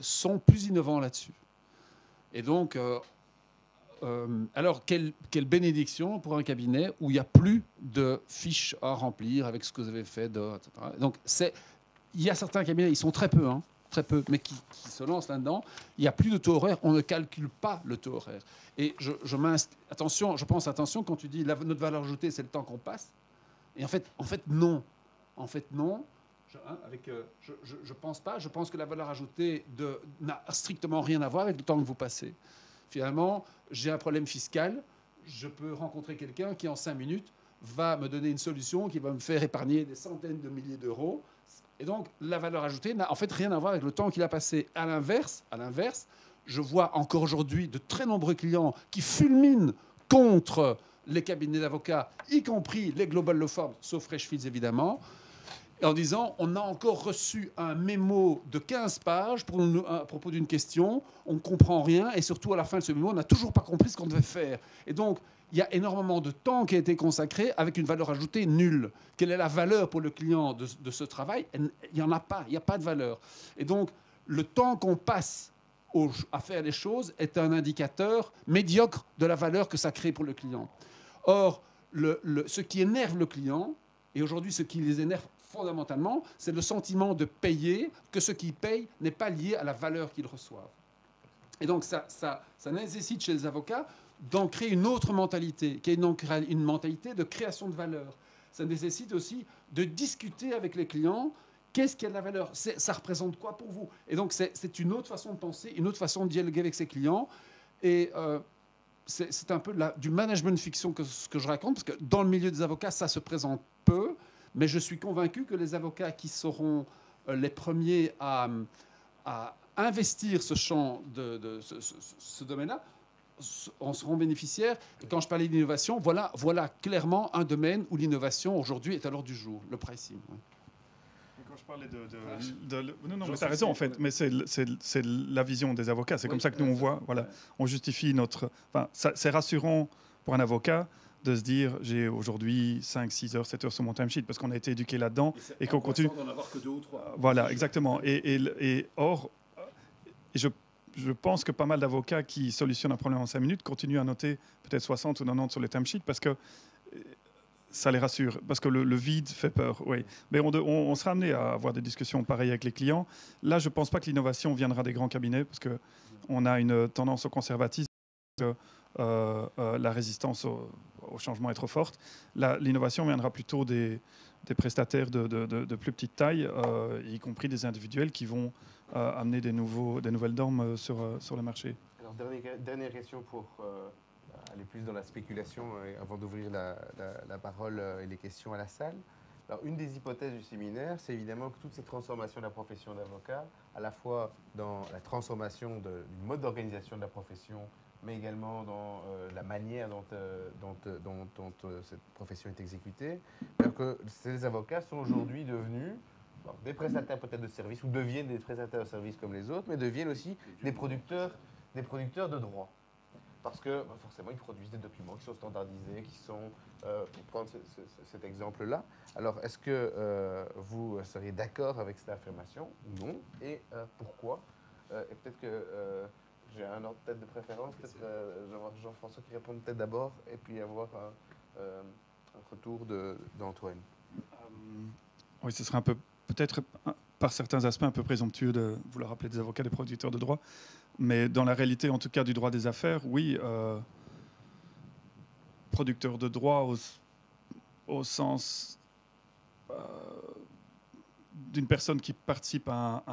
sont plus innovants là-dessus. Et donc, alors, quelle bénédiction pour un cabinet où il n'y a plus de fiches à remplir avec ce que vous avez fait, etc. Donc, il y a certains cabinets, ils sont très peu, mais qui se lancent là-dedans. Il n'y a plus de taux horaire, on ne calcule pas le taux horaire. Et je pense attention quand tu dis notre valeur ajoutée, c'est le temps qu'on passe. Et en fait, non. En fait, non. Je pense pas. Je pense que la valeur ajoutée n'a strictement rien à voir avec le temps que vous passez. Finalement, j'ai un problème fiscal. Je peux rencontrer quelqu'un qui, en 5 minutes, va me donner une solution qui va me faire épargner des centaines de milliers d'euros. Et donc, la valeur ajoutée n'a en fait rien à voir avec le temps qu'il a passé. À l'inverse, je vois encore aujourd'hui de très nombreux clients qui fulminent contre les cabinets d'avocats, y compris les Global Law Firms, sauf Freshfields évidemment, en disant on a encore reçu un mémo de 15 pages à propos d'une question, on ne comprend rien, et surtout à la fin de ce mémo, on n'a toujours pas compris ce qu'on devait faire. Et donc, il y a énormément de temps qui a été consacré avec une valeur ajoutée nulle. Quelle est la valeur pour le client de ce travail? Il n'y en a pas, il n'y a pas de valeur. Et donc, le temps qu'on passe à faire les choses est un indicateur médiocre de la valeur que ça crée pour le client. Or, ce qui énerve le client, et aujourd'hui ce qui les énerve fondamentalement, c'est le sentiment de payer, que ce qu'ils payent n'est pas lié à la valeur qu'ils reçoivent. Et donc ça nécessite chez les avocats d'en créer une autre mentalité, qui est une mentalité de création de valeur. Ça nécessite aussi de discuter avec les clients. Qu'est-ce qui a de la valeur? Ça représente quoi pour vous? Et donc, c'est une autre façon de penser, une autre façon de dialoguer avec ses clients. Et c'est un peu du management fiction ce que je raconte, parce que dans le milieu des avocats, ça se présente peu, mais je suis convaincu que les avocats qui seront les premiers à investir ce champ ce domaine-là en seront bénéficiaires. Et quand je parlais d'innovation, voilà clairement un domaine où l'innovation aujourd'hui est à l'ordre du jour, le pricing. Ouais. Quand je parlais non, mais tu as raison en fait, mais c'est la vision des avocats. C'est comme ça que nous on voit. Voilà, ouais. On justifie notre. Enfin, c'est rassurant pour un avocat de se dire j'ai aujourd'hui 5, 6 heures, 7 heures sur mon timesheet parce qu'on a été éduqué là-dedans et qu'on continue. D'en avoir que 2 ou 3. Voilà, exactement. Et or, je pense que pas mal d'avocats qui solutionnent un problème en 5 minutes continuent à noter peut-être 60 ou 90 sur les timesheets parce que ça les rassure, parce que le vide fait peur. Oui. Mais on sera amené à avoir des discussions pareilles avec les clients. Là, je ne pense pas que l'innovation viendra des grands cabinets, parce qu'on a une tendance au conservatisme, la résistance au changement est trop forte. L'innovation viendra plutôt des prestataires de plus petite taille, y compris des individuels qui vont amener des nouvelles normes sur le marché. Alors, dernière question pour aller plus dans la spéculation avant d'ouvrir la parole et les questions à la salle. Alors, une des hypothèses du séminaire, c'est évidemment que toute cette transformation de la profession d'avocat, à la fois dans la transformation du mode d'organisation de la profession, mais également dans la manière dont cette profession est exécutée, que ces avocats sont aujourd'hui devenus des prestataires peut-être de services, ou deviennent des prestataires de services comme les autres, mais deviennent aussi des producteurs de droit. Parce que forcément, ils produisent des documents qui sont standardisés, qui sont, pour prendre cet exemple-là. Alors, est-ce que vous seriez d'accord avec cette affirmation ou non? Et pourquoi? Et peut-être que j'ai un ordre peut-être de préférence, peut-être Jean-François qui répond peut-être d'abord, et puis avoir un retour d'Antoine. Oui, ce serait peut-être par certains aspects un peu présomptueux de vouloir appeler des avocats des producteurs de droit. Mais dans la réalité, en tout cas, du droit des affaires, oui, producteur de droit au sens d'une personne qui participe à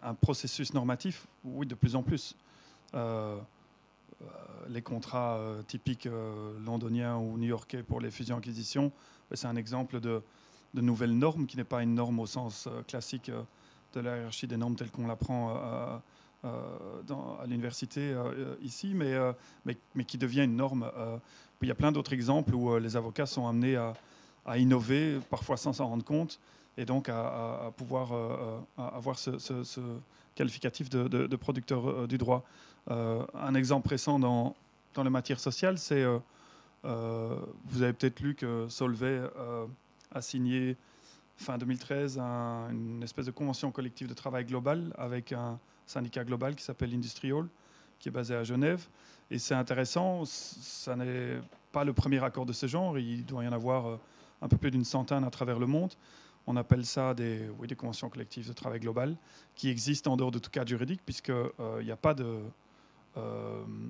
un processus normatif, oui, de plus en plus. Les contrats typiques londoniens ou new-yorkais pour les fusions-acquisitions, c'est un exemple de nouvelle norme qui n'est pas une norme au sens classique de la hiérarchie des normes telle qu'on l'apprend à l'université ici, mais qui devient une norme. Il y a plein d'autres exemples où les avocats sont amenés à innover, parfois sans s'en rendre compte, et donc à pouvoir avoir ce qualificatif de producteur du droit. Un exemple récent dans la matière sociale, c'est, vous avez peut-être lu que Solvay a signé fin 2013 une espèce de convention collective de travail globale avec un syndicat global qui s'appelle Industrial, qui est basé à Genève. Et c'est intéressant, ça n'est pas le premier accord de ce genre, il doit y en avoir un peu plus d'une centaine à travers le monde. On appelle ça des conventions collectives de travail global, qui existent en dehors de tout cadre juridique, puisqu'il n'y a pas de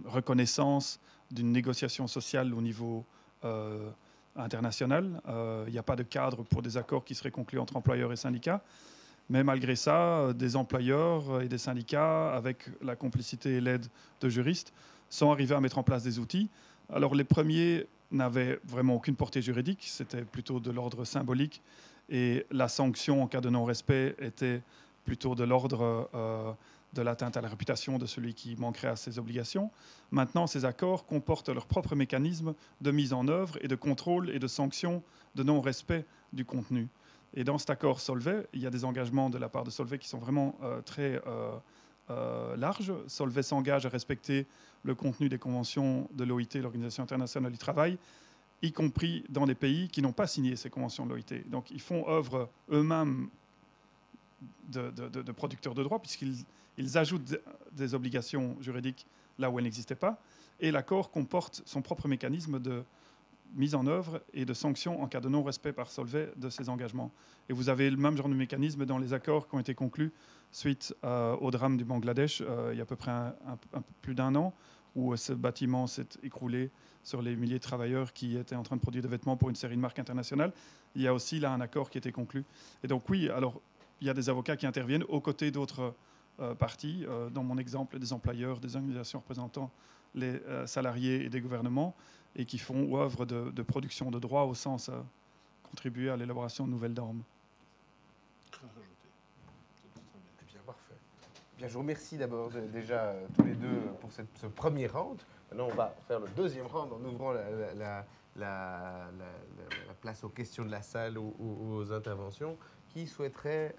reconnaissance d'une négociation sociale au niveau international. Il n'y a pas de cadre pour des accords qui seraient conclus entre employeurs et syndicats. Mais malgré ça, des employeurs et des syndicats, avec la complicité et l'aide de juristes, sont arrivés à mettre en place des outils. Alors les premiers n'avaient vraiment aucune portée juridique, c'était plutôt de l'ordre symbolique, et la sanction en cas de non-respect était plutôt de l'ordre de l'atteinte à la réputation de celui qui manquerait à ses obligations. Maintenant, ces accords comportent leurs propres mécanismes de mise en œuvre et de contrôle et de sanction de non-respect du contenu. Et dans cet accord Solvay, il y a des engagements de la part de Solvay qui sont vraiment très larges. Solvay s'engage à respecter le contenu des conventions de l'OIT, l'Organisation internationale du travail, y compris dans des pays qui n'ont pas signé ces conventions de l'OIT. Donc ils font œuvre eux-mêmes de producteurs de droit, puisqu'ils ajoutent des obligations juridiques là où elles n'existaient pas. Et l'accord comporte son propre mécanisme de mise en œuvre et de sanctions en cas de non-respect par Solvay de ces engagements. Et vous avez le même genre de mécanisme dans les accords qui ont été conclus suite au drame du Bangladesh il y a à peu près plus d'un an, où ce bâtiment s'est écroulé sur les milliers de travailleurs qui étaient en train de produire des vêtements pour une série de marques internationales. Il y a aussi là un accord qui a été conclu. Et donc oui, alors il y a des avocats qui interviennent aux côtés d'autres parties. Dans mon exemple, des employeurs, des organisations représentant les salariés et des gouvernements, et qui font ou œuvrent de production de droit au sens contribuer à l'élaboration de nouvelles normes. Bien, parfait. Bien, je vous remercie d'abord déjà tous les deux pour ce premier round. Maintenant, on va faire le deuxième round en ouvrant la place aux questions de la salle ou aux interventions. Qui souhaiterait